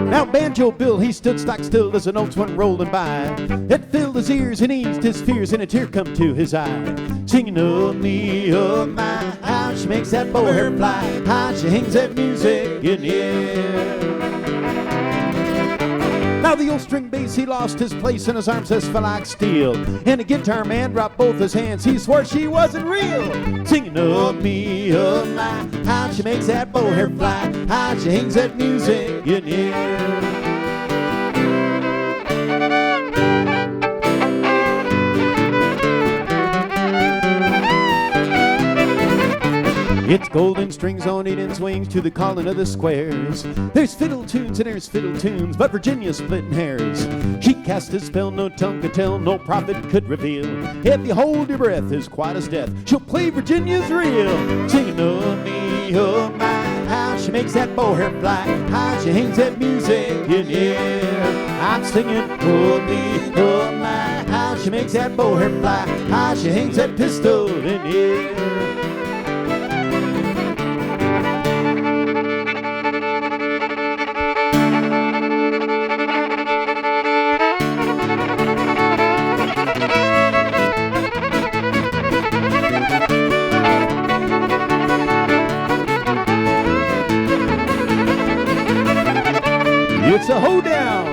B: Now Banjo Bill, he stood stock still as the notes went rolling by. It filled his ears and eased his fears, and a tear come to his eye. Singing, oh me, oh my, how she makes that bow hair fly, how she hangs that music in here. Now the old string bass, he lost his place and his arms just fell like steel. And the guitar man dropped both his hands, he swore she wasn't real. Singing, oh me, oh my, how she makes that bow hair fly, how she hangs that music in here. It's golden strings on 8-inch swings to the calling of the squares. There's fiddle tunes and there's fiddle tunes, but Virginia's splitting hairs. She cast a spell no tongue could tell, no prophet could reveal. If you hold your breath as quiet as death, she'll play Virginia's reel. Singing, oh me, oh my, how she makes that bow hair fly, how she hangs that music in here. I'm singing, oh me, oh my, how she makes that bow hair fly, how she hangs that pistol in here. It's a hoedown.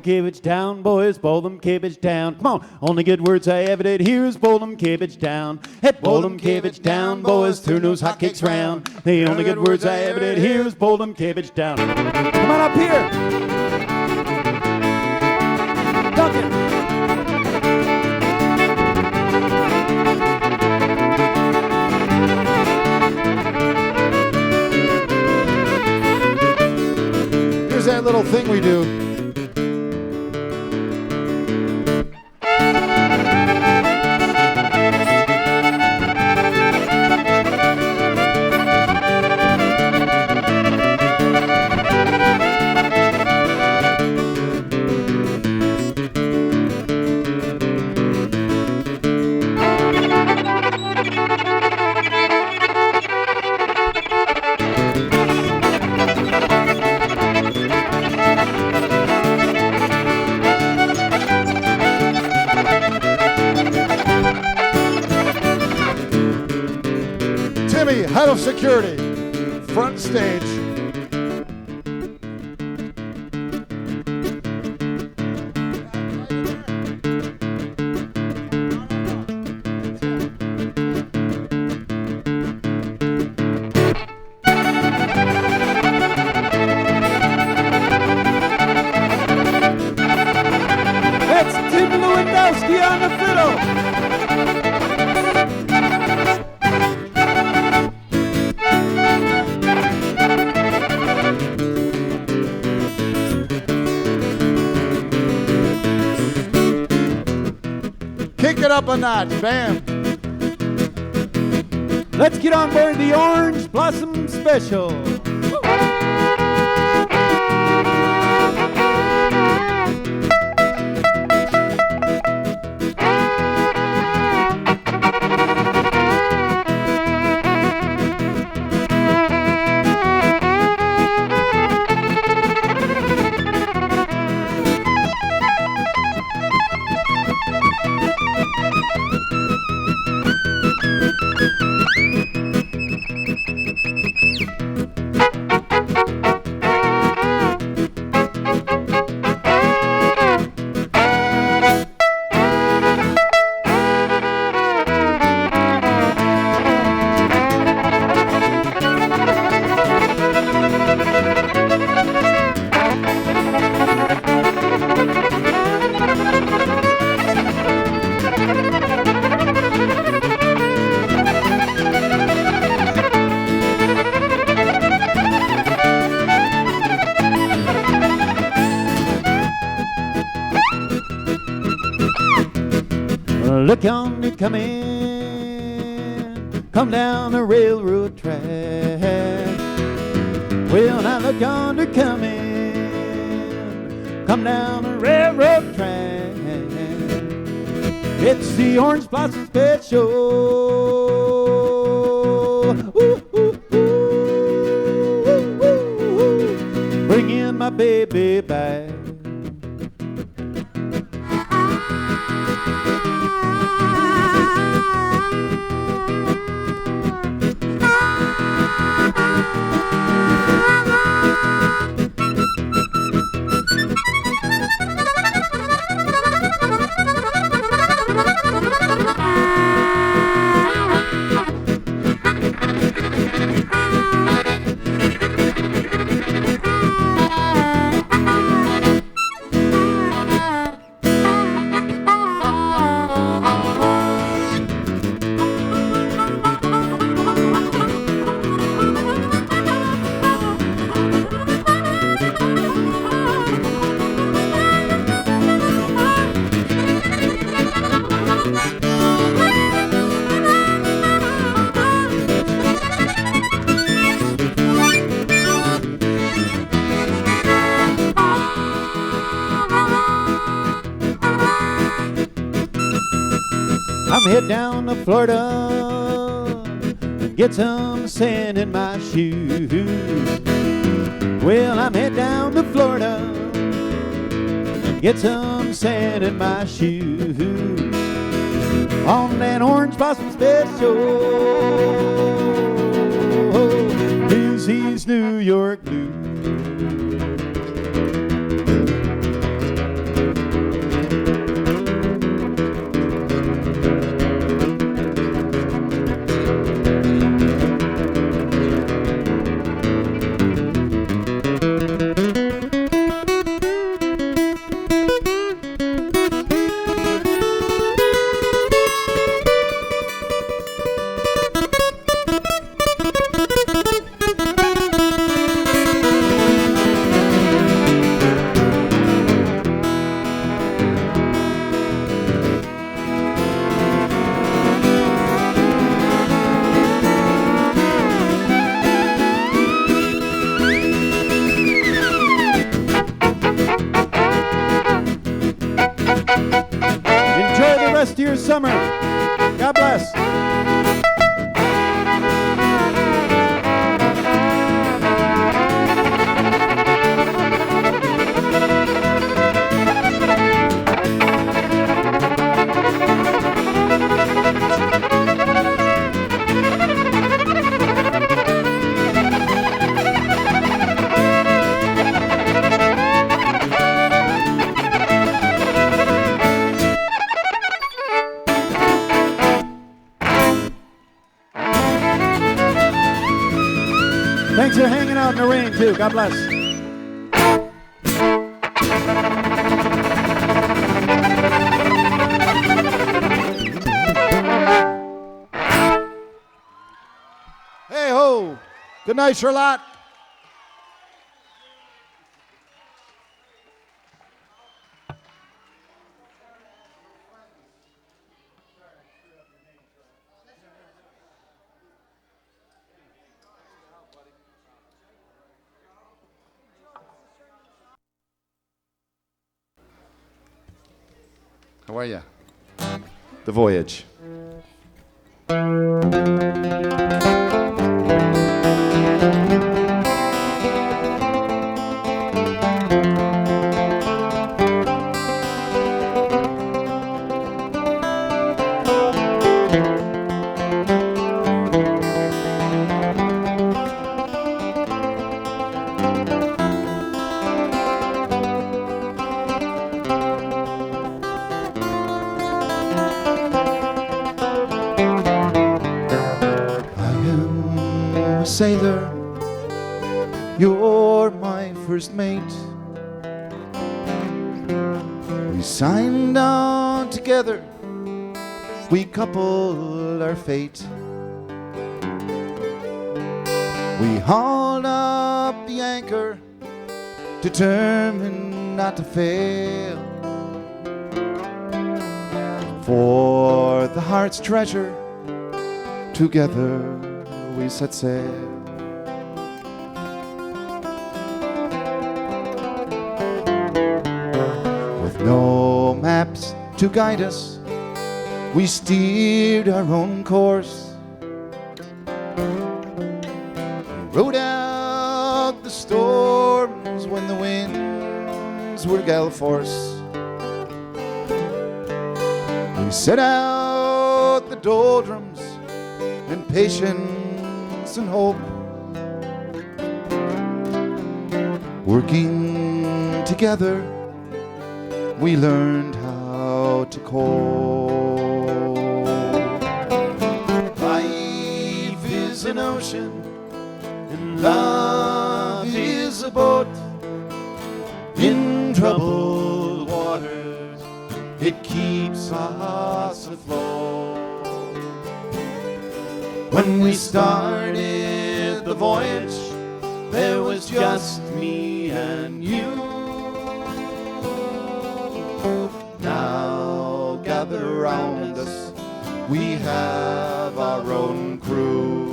B: Cabbage down, boys, boil them cabbage down. Come on, only good words I ever did hear is boil them cabbage down. Hey, boil them cabbage down, boys, turn those hotcakes round. The only good words I ever did hear is boil them cabbage down. Come on up here. Duncan.
A: Here's that little thing we do. head of security, front stage.
B: On the fiddle.
A: Kick it up a notch, bam.
B: Let's get on board the Orange Blossom Special. Look yonder coming, come down the railroad track. Well, now look yonder coming, come down the railroad track. It's the Orange Blossom Special. Ooh, ooh, ooh, ooh, ooh. Bringing my baby back. I'm head down to Florida and get some sand in my shoes. Well, I'm head down to Florida and get some sand in my shoes. On that Orange Blossom Special, Dizzy's New York Blues. Rest of your summer. God bless. out in the rain, too. God bless.
A: Hey ho! Good night, Charlotte. How are you? The Voyage. Sailor, you're my first mate. We signed on together, we coupled our fate. We hauled up the anchor, determined not to fail. For the heart's treasure, together we set sail. With no maps to guide us, we steered our own course. We rode out the storms when the winds were gale force. We set out the doldrums and patience and hope, working together we learned how to cope. Life is an ocean and love is a boat. In troubled waters it keeps us afloat. When we started the voyage, there was just me and you. Now gather around us, we have our own crew.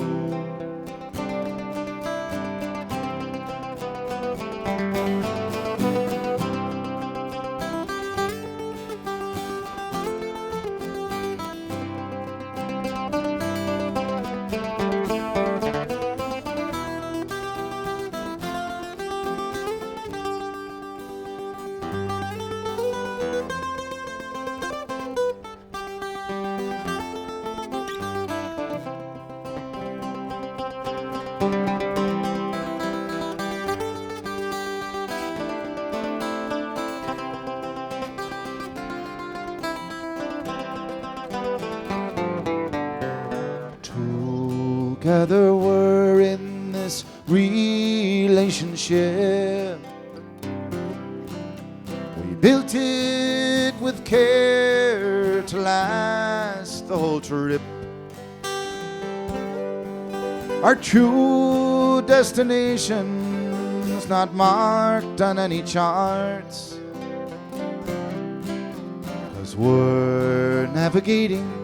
A: Together we're in this relationship. We built it with care to last the whole trip. Our true destination's not marked on any charts, 'cause we're navigating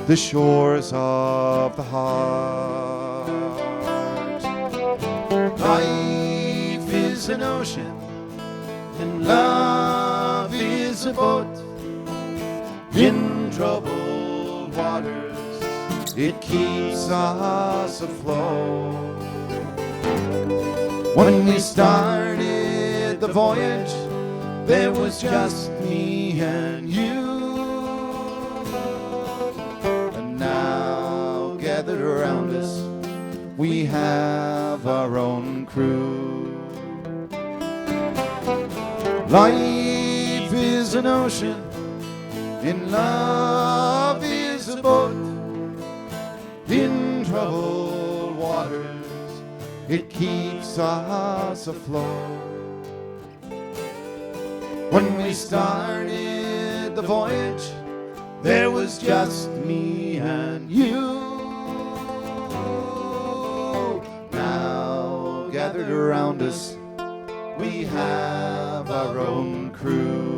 A: the shores of the heart. Life is an ocean and love is a boat. In troubled waters it keeps us afloat. When we started the voyage, there was just me and you. Gathered around us, we have our own crew. Life is an ocean, and love is a boat. In troubled waters, it keeps us afloat. When we started the voyage, there was just me and you. Now gathered around us, we have our own crew.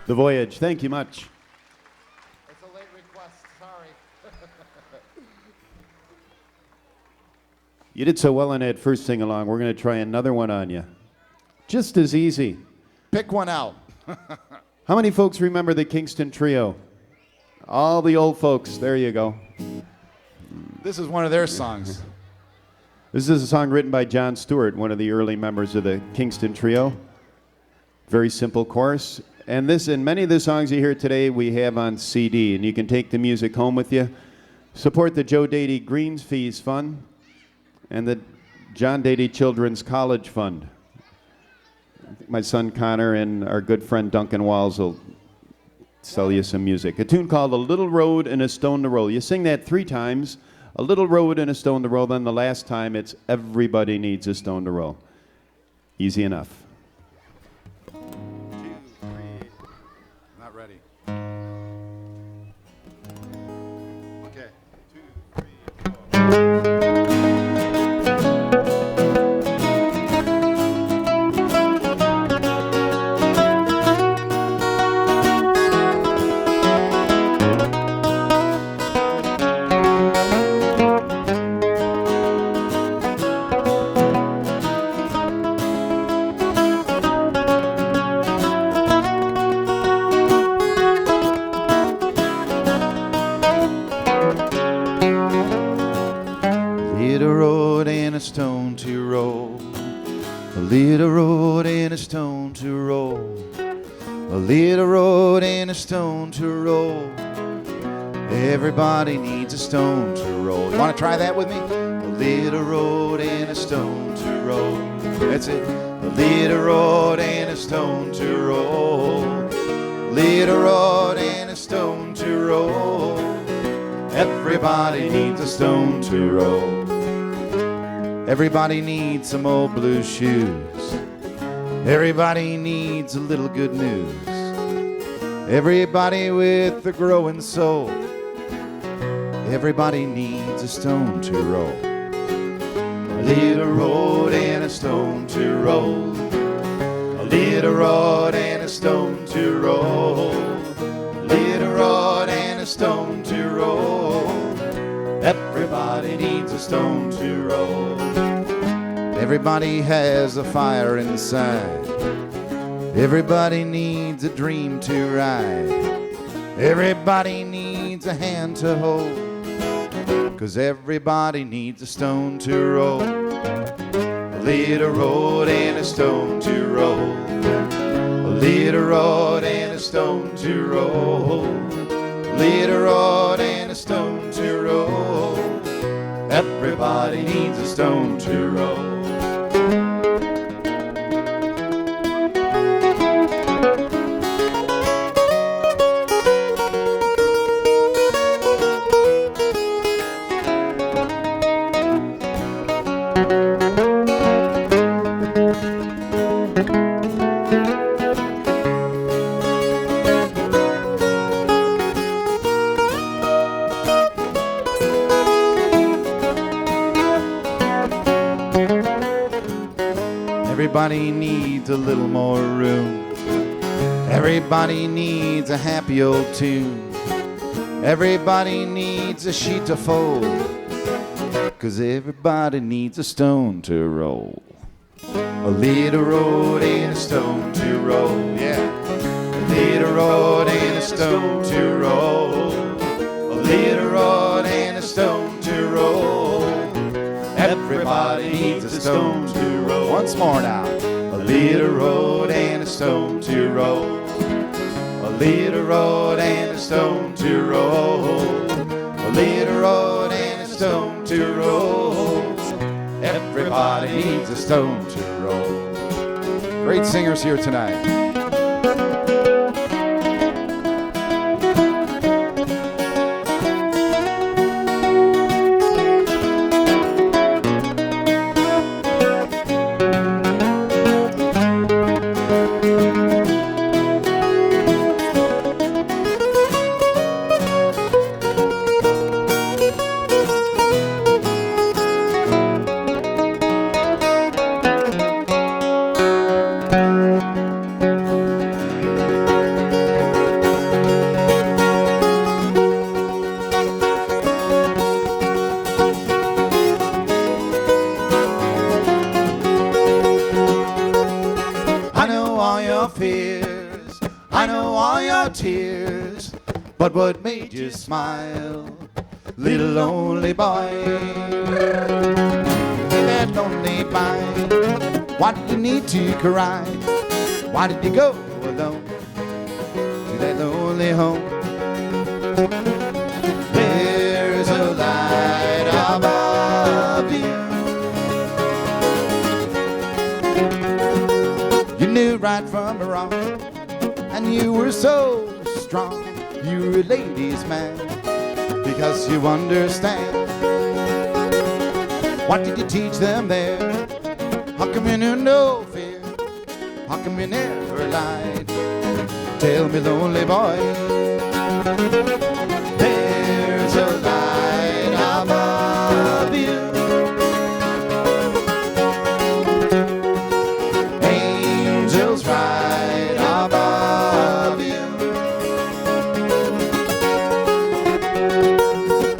B: The Voyage. Thank you much.
A: It's a late request, sorry.
B: You did so well on that first sing-along. We're going to try another one on you. Just as easy.
A: Pick one out.
B: How many folks remember the Kingston Trio? All the old folks. There you go.
A: This is one of their songs.
B: This is a song written by John Stewart, one of the early members of the Kingston Trio. Very simple chorus. And this and many of the songs you hear today we have on CD, and you can take the music home with you. Support the Joe Dady Greens Fees Fund and the John Dady Children's College Fund. My son Connor and our good friend Duncan Walls will sell you some music. A tune called A Little Road and a Stone to Roll. You sing that 3 times, a little road and a stone to roll, then the last time it's Everybody Needs a Stone to Roll. Easy enough.
A: Not ready. Okay. 2, 3, 4. Stone to roll, a little road and a stone to roll, a little road and a stone to roll. Everybody needs a stone to roll. You want to try that with me? A little road and a stone to roll. That's it. A little road and a stone to roll, little road and a stone to roll. Everybody needs a stone to roll. Everybody needs some old blue shoes. Everybody needs a little good news. Everybody with a growing soul. Everybody needs a stone to roll. A little road and a stone to roll. A little rod and a stone to roll. A little rod and a stone to roll. Everybody needs a stone to roll. Everybody has a fire inside. Everybody needs a dream to ride. Everybody needs a hand to hold. 'Cause everybody needs a stone to roll. A little road and a stone to roll. A little rod and a stone to roll. A little rod and a stone to roll. Everybody needs a stone to roll. Everybody needs a little more room. Everybody needs a happy old tune. Everybody needs a sheet to fold. 'Cause everybody needs a stone to roll. A little road and a stone to roll, yeah. A little road and a stone to roll. A little road and a stone to roll. Everybody needs a stone to roll. Once more now. A little road and a stone to roll. A little road and a stone to roll. A little road and a stone to roll. Everybody needs a stone to roll. Great singers here tonight. your fears, I know all your tears, but what made you smile, little lonely boy? That lonely boy, why did you need to cry? Why did you go alone to that lonely home? There's a light above you. You knew right from wrong, and you were so strong. You were a ladies' man, because you understand. What did you teach them there? How come you knew no fear? How come you never lied? Tell me, lonely boy. There's a light above you. Angels right above you.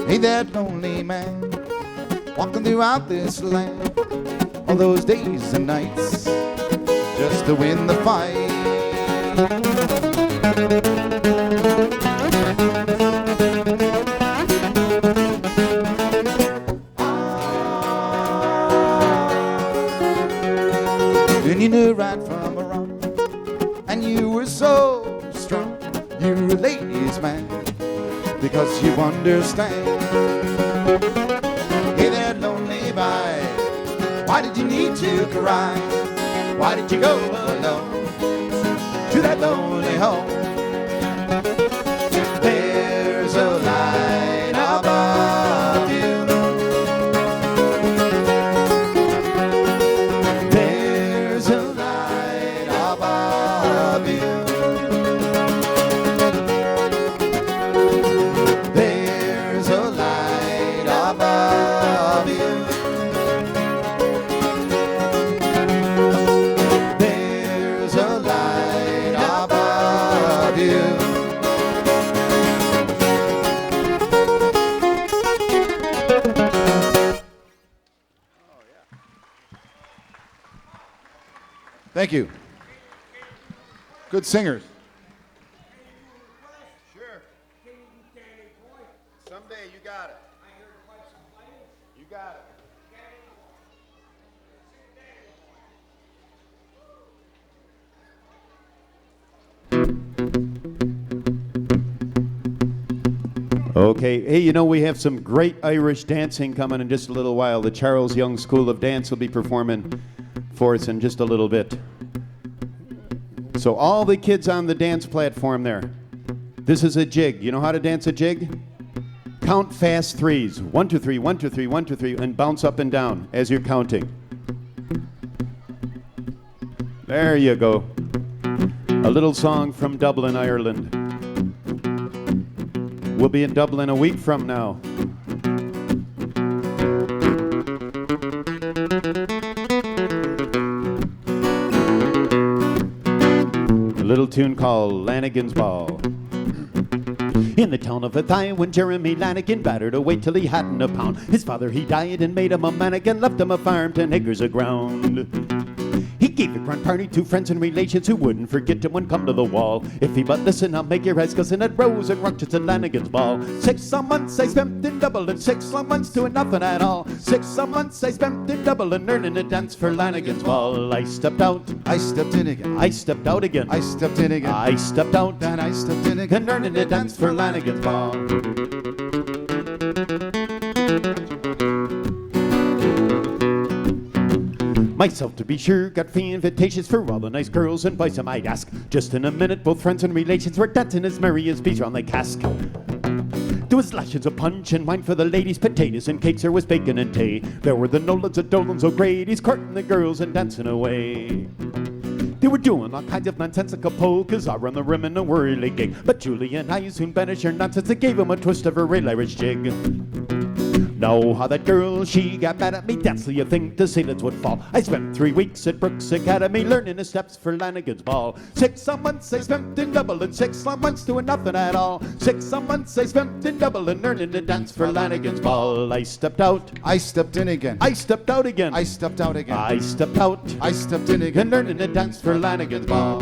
A: Ain't that lonely man walking throughout this land, all those days and nights just to win the fight? And you knew right from wrong, and you were so strong. You were a ladies' man, because you understand. Hey there, lonely boy, why did you need to cry? Why did you go alone to that lonely home? There's a light above you. There's a light above you. There's a light above you. There's a light above you. Thank you. Good singers. Sure. Someday, you got it. You got it.
B: Okay, hey, you know, we have some great Irish dancing coming in just a little while. The Charles Young School of Dance will be performing for us in just a little bit. So all the kids on the dance platform there, this is a jig. You know how to dance a jig? Count fast threes. 1, 2, 3, 1, 2, 3, 1, 2, 3, and bounce up and down as you're counting. There you go. A little song from Dublin, Ireland. We'll be in Dublin a week from now. A little tune called Lanigan's Ball. In the town of Athy, when Jeremy Lanigan battered away till he hadn't a pound. His father, he died and made him a mannequin, left him a farm, 10 acres of ground. He gave a grand party to friends and relations who wouldn't forget him when come to the wall. If he but listen, I'll make your eyes glisten at Rose and Rochester Lanigan's Ball. 6 long months I spent in Dublin, 6 long months doing nothing at all. 6 long months I spent in Dublin, learning to dance for Lanigan's Ball. I stepped out,
A: I stepped in again.
B: I stepped out again,
A: I stepped in again.
B: I stepped out,
A: and I stepped in again.
B: and learning to dance for Lanigan's Ball. Myself, to be sure, got free invitations for all the nice girls and boys I might ask. Just in a minute, both friends and relations were dancing as merry as bees round the cask. There was lashings of punch and wine for the ladies, potatoes and cakes, there was bacon and tea. There were the Nolans, O'Dolans, O'Grady's, courting the girls and dancing away. They were doing all kinds of nonsensical polkas around the rim in a whirly gig. But Julie and I soon banished her nonsense and gave him a twist of her real Irish jig. Now how that girl, she got mad at me, that's the thing to sailors would fall. I spent 3 weeks at Brooks Academy learning the steps for Lanigan's Ball. 6 months I spent in Dublin, 6 long months doing nothing at all. 6 months I spent in Dublin learning to dance for Lanigan's Ball. I stepped out,
A: I stepped in again.
B: I stepped out again,
A: I stepped out again.
B: I stepped out,
A: I stepped in again.
B: and learning to dance for Lanigan's Ball.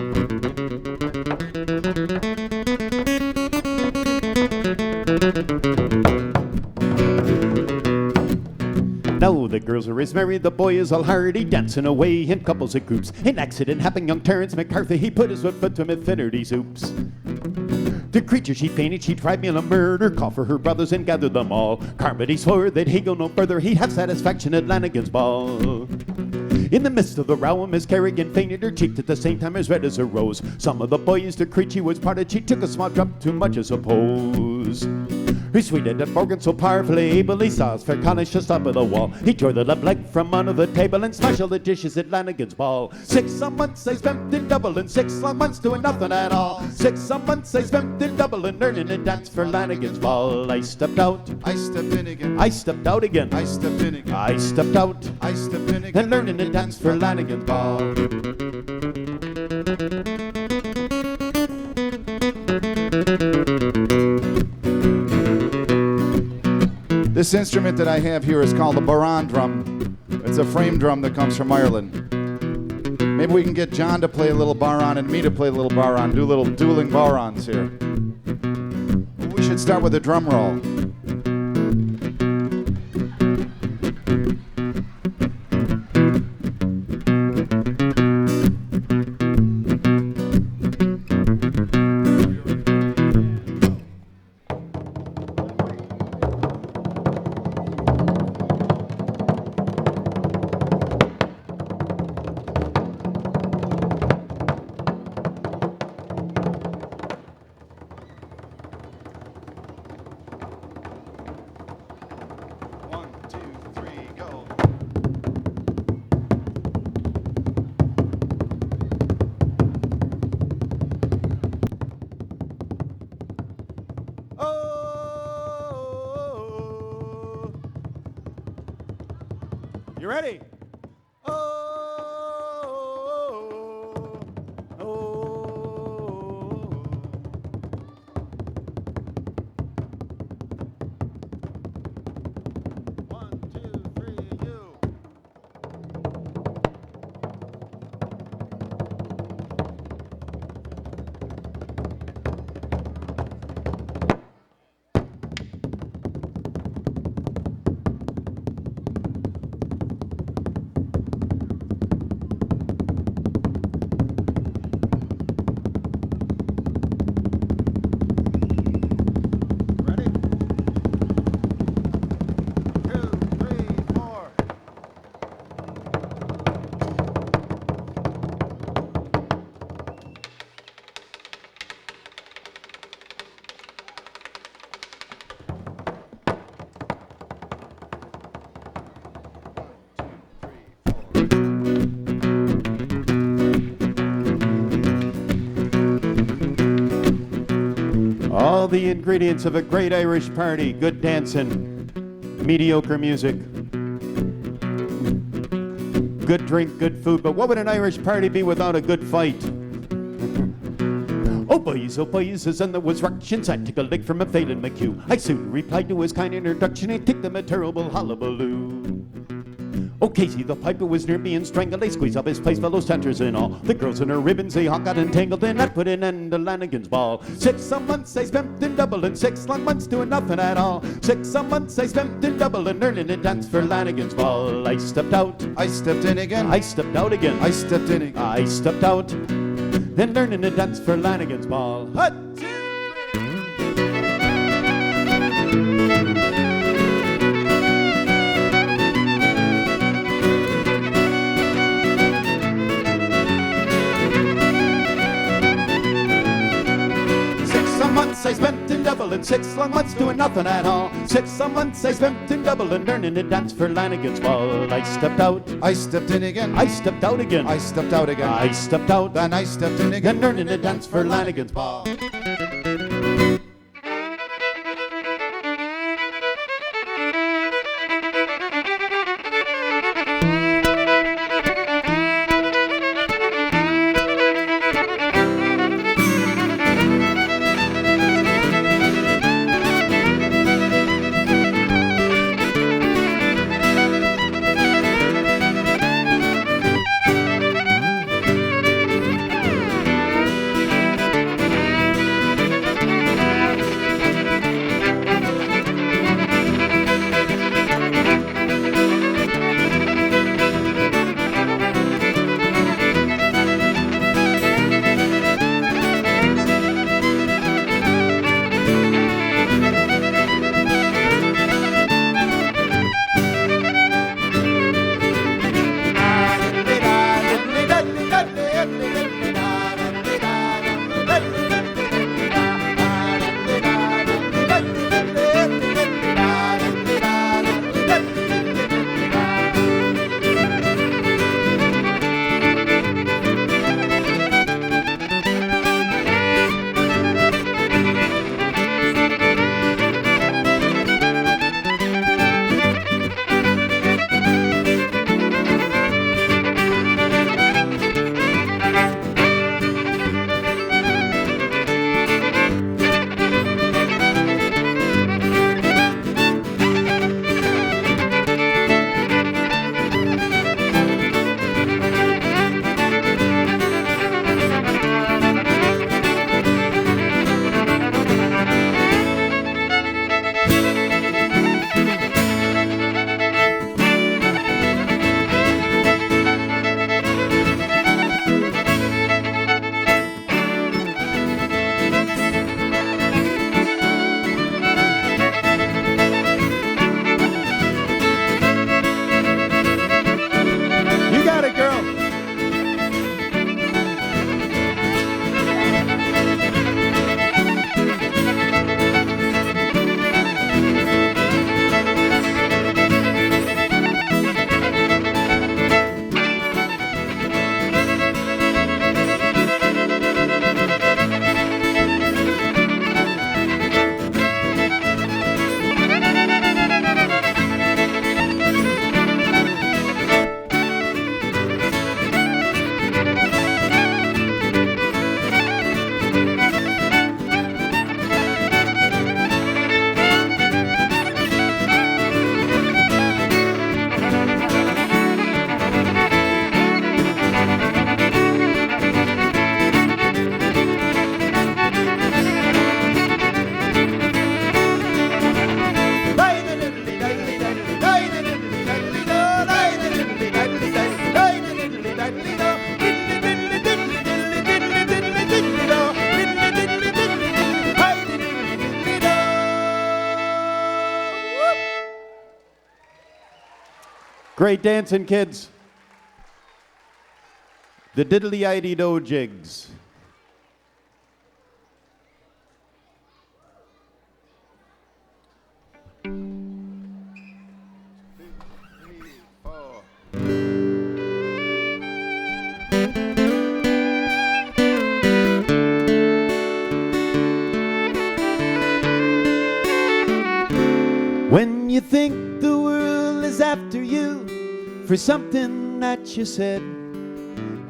B: Now the girls are as merry, the boy is all hearty, dancing away in couples and groups. An accident happened, young Terence McCarthy, he put his foot to infinity soups. The creature she fainted, she tried me on a murder, called for her brothers and gathered them all. Carmody swore that he'd go no further, he'd have satisfaction at Lanigan's Ball. In the midst of the row, Miss Kerrigan fainted, her cheek at the same time as red as a rose. Some of the boys decreed she was parted, she took a small drop, too much I suppose. Her sweetheart at Morgan so powerfully able, he saw his fair Connish just up at the wall. He tore the left leg from under the table and smashed all the dishes at Lanigan's Ball. 6 months I spent in Dublin, 6 long months doing nothing at all. 6 months I spent in Dublin learning to dance for Lanigan's Ball. I stepped out,
A: I stepped in again.
B: I stepped out again,
A: I stepped in again.
B: I stepped out,
A: I stepped in again.
B: and learning to dance for Lanigan's Ball.
A: This instrument that I have here is called a baron drum. It's a frame drum that comes from Ireland. Maybe we can get John to play a little baron and me to play a little baron, do little dueling barons here. We should start with a drum roll.
B: You ready? Oh, oh, oh. One, two, three, you. All the ingredients of a great Irish party: good dancing, mediocre music, good drink, good food. But what would an Irish party be without a good fight? Oh boys, as in there was ructions, I took a lick from a Phelan McHugh. I soon replied to his kind introduction, he took them a terrible hullabaloo. Oh, Casey, the piper was near me and strangled. They squeezed up his place, fellow centers and all. The girls in her ribbons, they all got entangled, and that put an end to Lanigan's Ball. 6 months I spent in Dublin, 6 long months doing nothing at all. 6 months I spent in Dublin learning to dance for Lanigan's Ball. I stepped out,
A: I stepped in again.
B: I stepped out again,
A: I stepped in again.
B: I stepped out, then learning to dance for Lanigan's Ball. Hut! 6 months I spent in Dublin, 6 long months doing nothing at all. 6 months I spent in Dublin learning to dance for Lanigan's Ball. I stepped out,
A: I stepped in again.
B: I stepped out again,
A: I stepped out again.
B: I stepped out,
A: Then I stepped in again.
B: then learning to dance for Lanigan's Ball. Great dancing, kids. The diddly-idee-do jigs. When you think the world is after you for something that you said,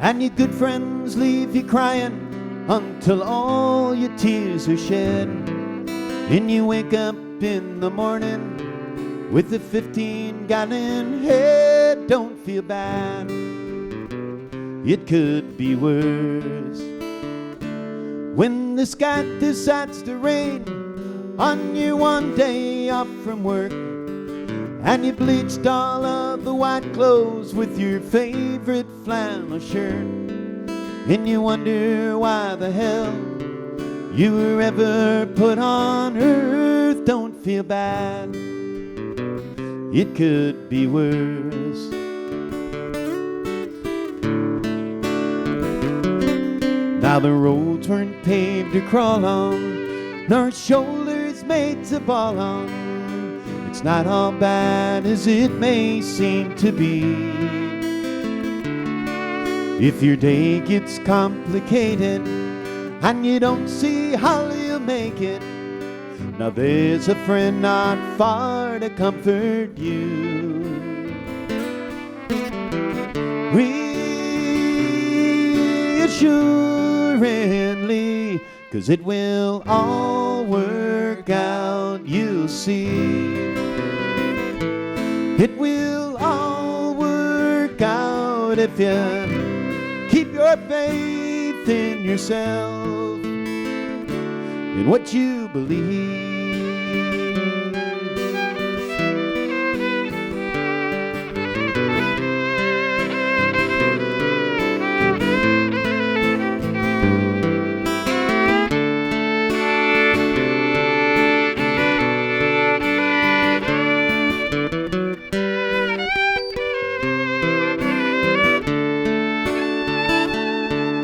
B: and your good friends leave you crying until all your tears are shed, and you wake up in the morning with a 15-gallon head, don't feel bad, it could be worse. When the sky decides to rain on your one day off from work, and you bleached all of the white clothes with your favorite flannel shirt, and you wonder why the hell you were ever put on earth, don't feel bad, it could be worse. Now the roads weren't paved to crawl on, nor shoulders made to fall on. It's not all bad as it may seem to be. If your day gets complicated and you don't see how you'll make it, now there's a friend not far to comfort you. Reassuringly, 'cause it will all work out, you'll see. It will all work out if you keep your faith in yourself, in what you believe.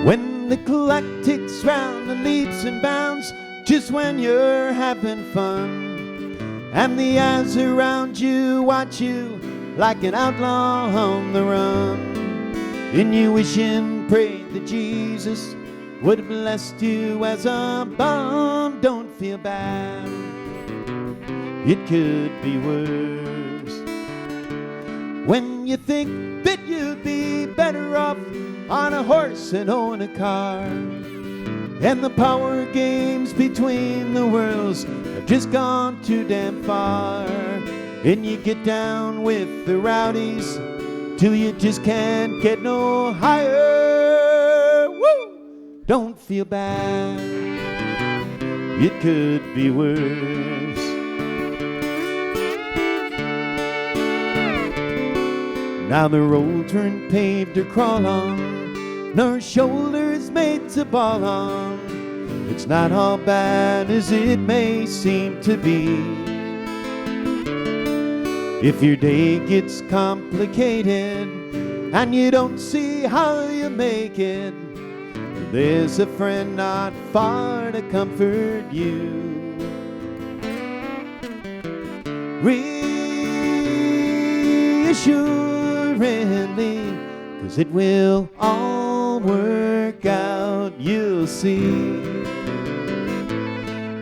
B: When the clock ticks round and leaps and bounds, just when you're having fun, and the eyes around you watch you like an outlaw on the run, and you wish and pray that Jesus would have blessed you as a bum, don't feel bad, it could be worse. When you think that you'd be better off on a horse and own a car, and the power games between the worlds have just gone too damn far, and you get down with the rowdies till you just can't get no higher. Woo! Don't feel bad, it could be worse. Now the roads weren't paved to crawl on, nor shoulders made to ball on. It's not all bad as it may seem to be. If your day gets complicated and you don't see how you make it, there's a friend not far to comfort you. Reassuringly, 'cause it will all work out, you'll see.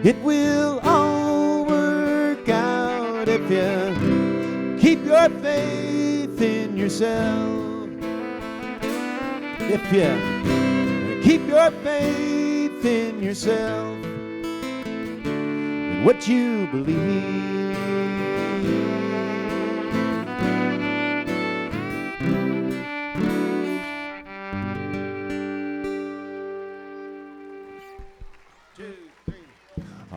B: It will all work out if you keep your faith in yourself. If you keep your faith in yourself, in what you believe.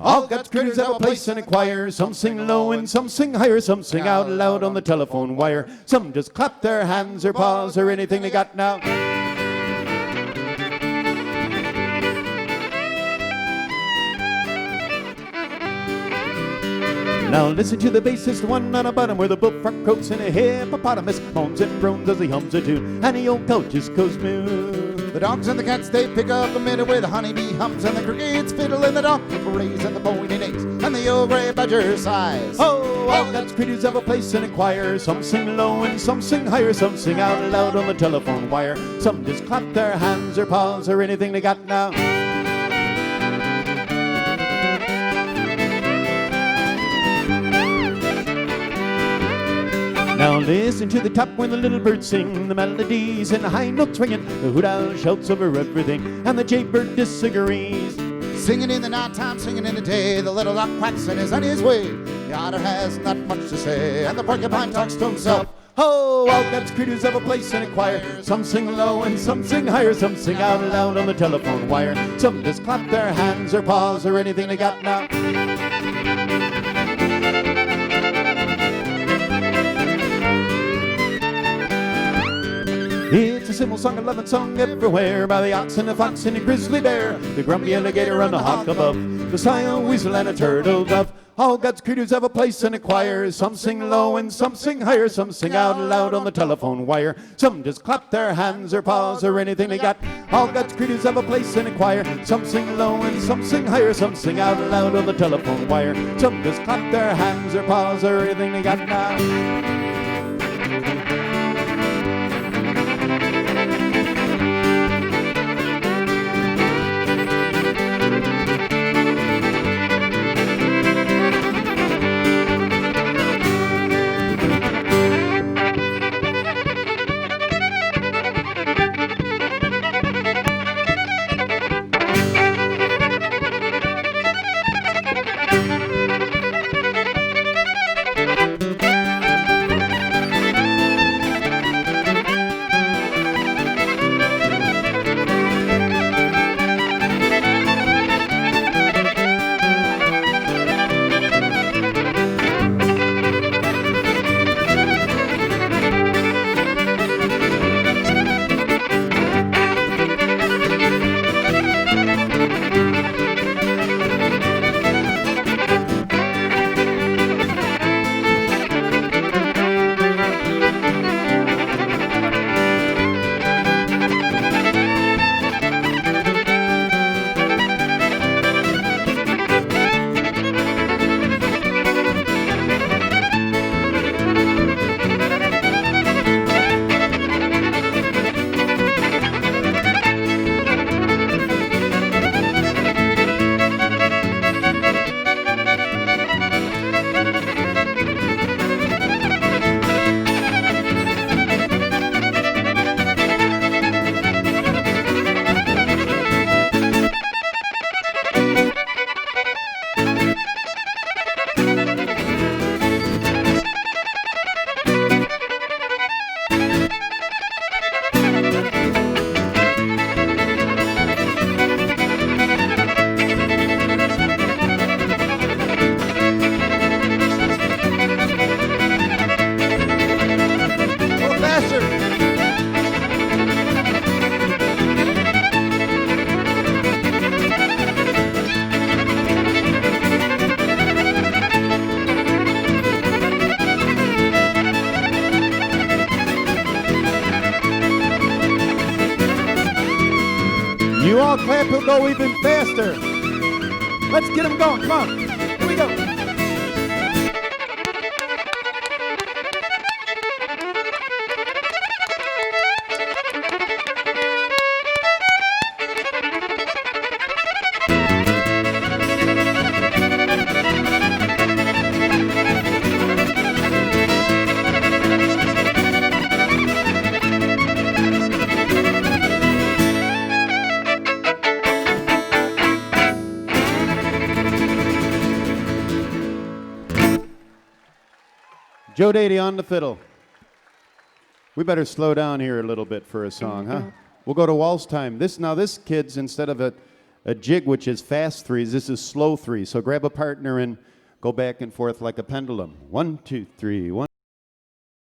B: All God's critters have a place in a choir. Some sing low and some sing higher. Some sing out loud on the telephone wire. Some just clap their hands or paws or anything they got now. Now listen to the bassist, one on a bottom, where the bullfrog croaks and a hippopotamus moans and groans as he hums a tune, and the old cow just goes moo.
A: The dogs and the cats, they pick up a minute where the honeybee hums and the crickets fiddle and the donkey brays and the pony neigh and the old gray badger sighs.
B: Oh, all God's creatures have a place in a choir. Some sing low and some sing higher. Some sing out loud on the telephone wire. Some just clap their hands or paws or anything they got now. Now listen to the top when the little birds sing the melodies and the high notes ringing. The hoot owl shouts over everything and the jaybird disagrees.
A: Singing in the night time, singing in the day, the little duck quacks and is on his way. The otter has not much to say and the porcupine talks to himself.
B: Oh, all God's creatures have a place in a choir. Some sing low and some sing higher. Some sing out loud on the telephone wire. Some just clap their hands or paws or anything they got now. It's a simple song, a loving song everywhere, by the ox and the fox and the grizzly bear, the grumpy alligator and the hawk above, the sile weasel and a turtle dove. All God's creatures have a place in a choir. Some sing low and some sing higher. Some sing out loud on the telephone wire. Some just clap their hands or paws or anything they got. All God's creatures have a place in a choir. Some sing low and some sing higher. Some sing out loud on the telephone wire. Some just clap their hands or paws or anything they got now. You all clap, he'll go even faster. Let's get him going. Come on. Here we go. Joe Dady on the fiddle. We better slow down here a little bit for a song, huh? We'll go to waltz time. This kid's, instead of a jig, which is fast threes, this is slow threes. So grab a partner and go back and forth like a pendulum. 1, 2, 3, 1.